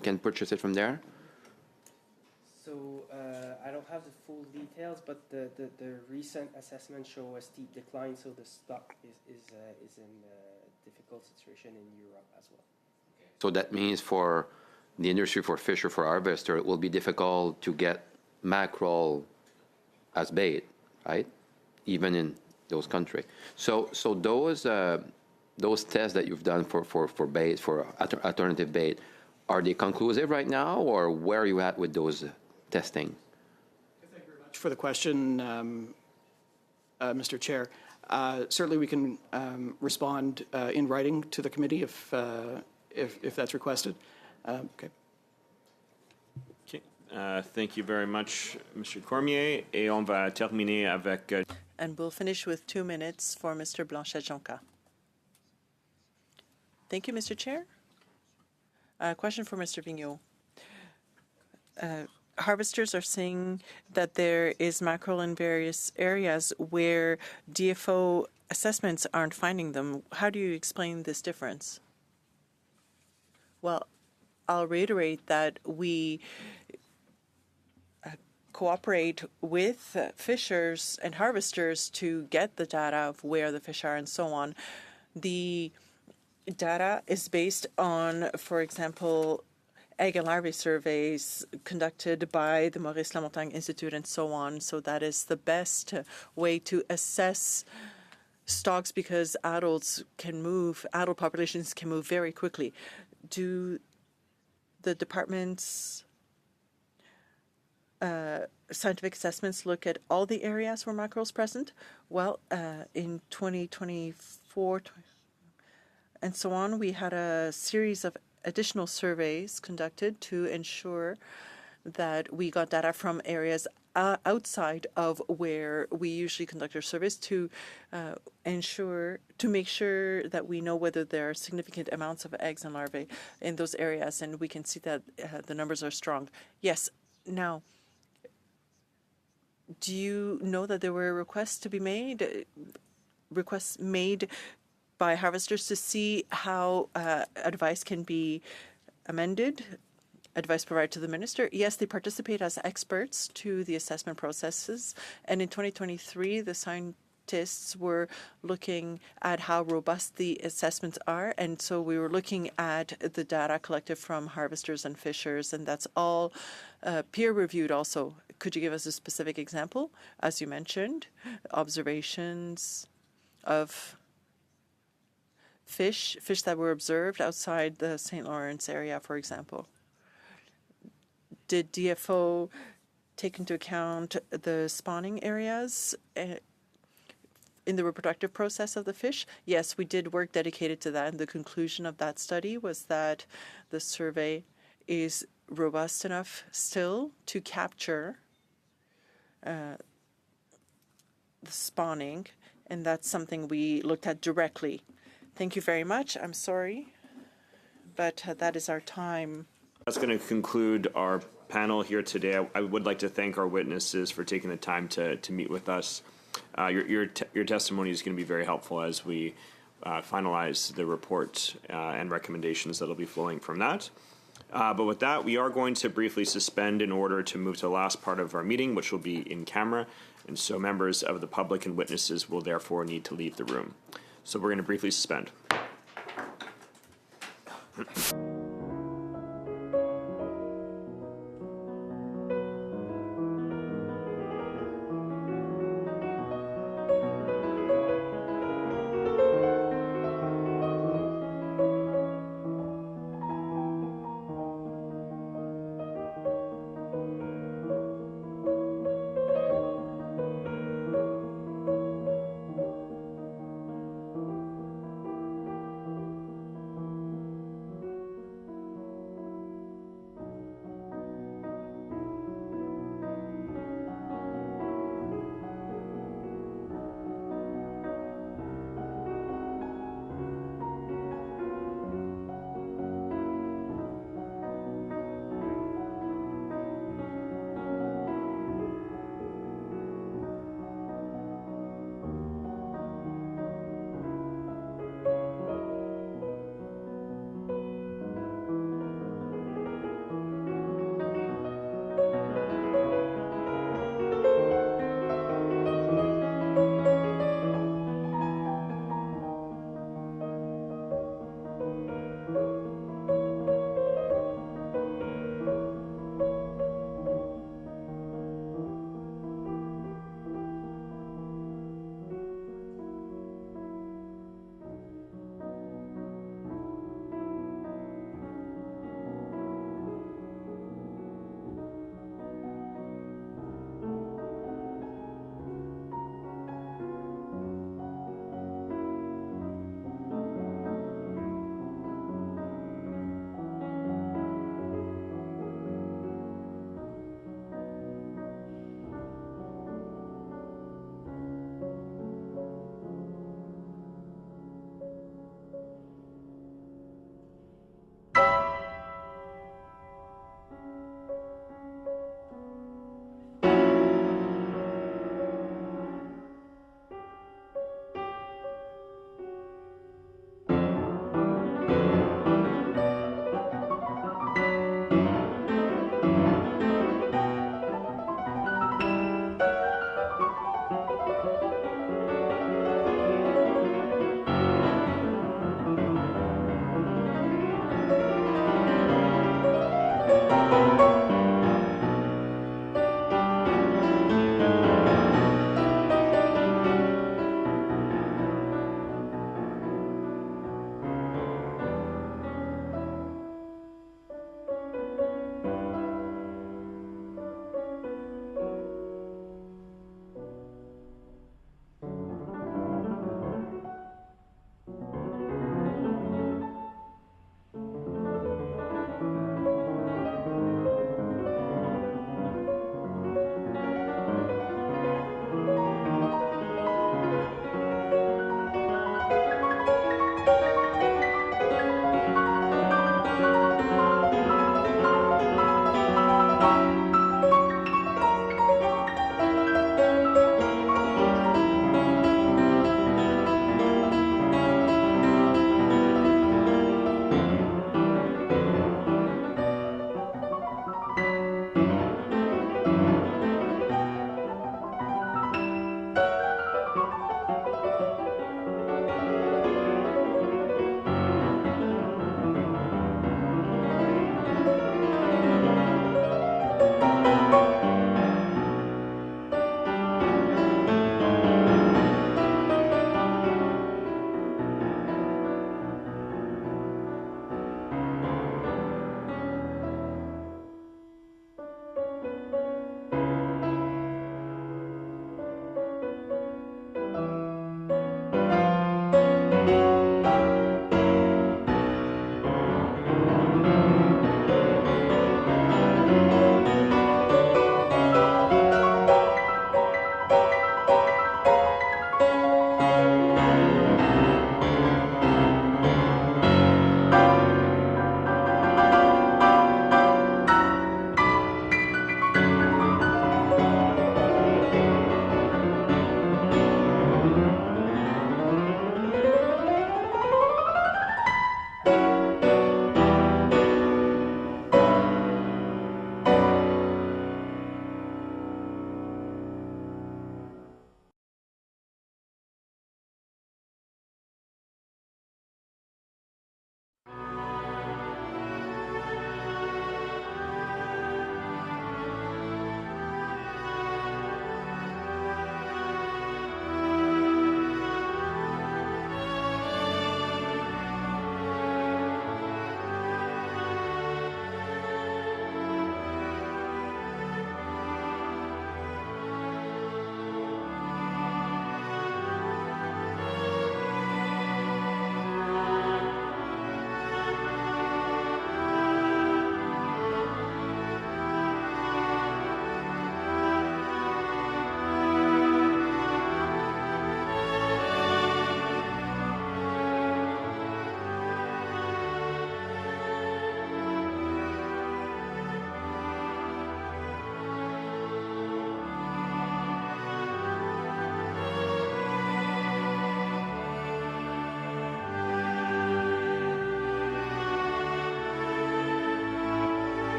can purchase it from there? So I don't have the full details, but the recent assessments show a steep decline. So the stock is in a difficult situation in Europe as well. So that means for the industry, for fisher, for harvester, it will be difficult to get mackerel as bait, right? Even in those countries. So those tests that you've done for bait, for alternative bait, are they conclusive right now, or where are you at with those testing? Thank you very much for the question, Mr. Chair. Certainly we can respond in writing to the committee if that's requested. Okay. Thank you very much, Mr. Cormier. Et on va terminer avec... And we'll finish with 2 minutes for Mr. Blanchet-Jonca. Thank you, Mr. Chair. Question for Mr. Vigneault. Harvesters are saying that there is mackerel in various areas where DFO assessments aren't finding them. How do you explain this difference? Well, I'll reiterate that we cooperate with fishers and harvesters to get the data of where the fish are and so on. The data is based on, for example, egg and larvae surveys conducted by the Maurice Lamontagne Institute and so on. So that is the best way to assess stocks because adult populations can move very quickly. Do the department's scientific assessments look at all the areas where mackerel is present? Well, in 2024 and so on, we had a series of additional surveys conducted to ensure that we got data from areas outside of where we usually conduct our surveys to make sure that we know whether there are significant amounts of eggs and larvae in those areas, and we can see that the numbers are strong. Yes. Now, Do you know that there were requests made by harvesters to see how advice can be amended, advice provided to the minister? Yes, they participate as experts to the assessment processes. And in 2023, the scientists were looking at how robust the assessments are. And so we were looking at the data collected from harvesters and fishers, and that's all peer-reviewed also. Could you give us a specific example? As you mentioned, observations of fish that were observed outside the St. Lawrence area, for example. Did DFO take into account the spawning areas in the reproductive process of the fish? Yes, we did work dedicated to that, and the conclusion of that study was that the survey is robust enough still to capture the spawning, and that's something we looked at directly. Thank you very much. I'm sorry, but that is our time. That's going to conclude our panel here today. I would like to thank our witnesses for taking the time to meet with us. Your testimony is going to be very helpful as we finalize the report and recommendations that will be flowing from that. But with that, we are going to briefly suspend in order to move to the last part of our meeting, which will be in camera. And so members of the public and witnesses will therefore need to leave the room. So we're going to briefly suspend.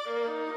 you.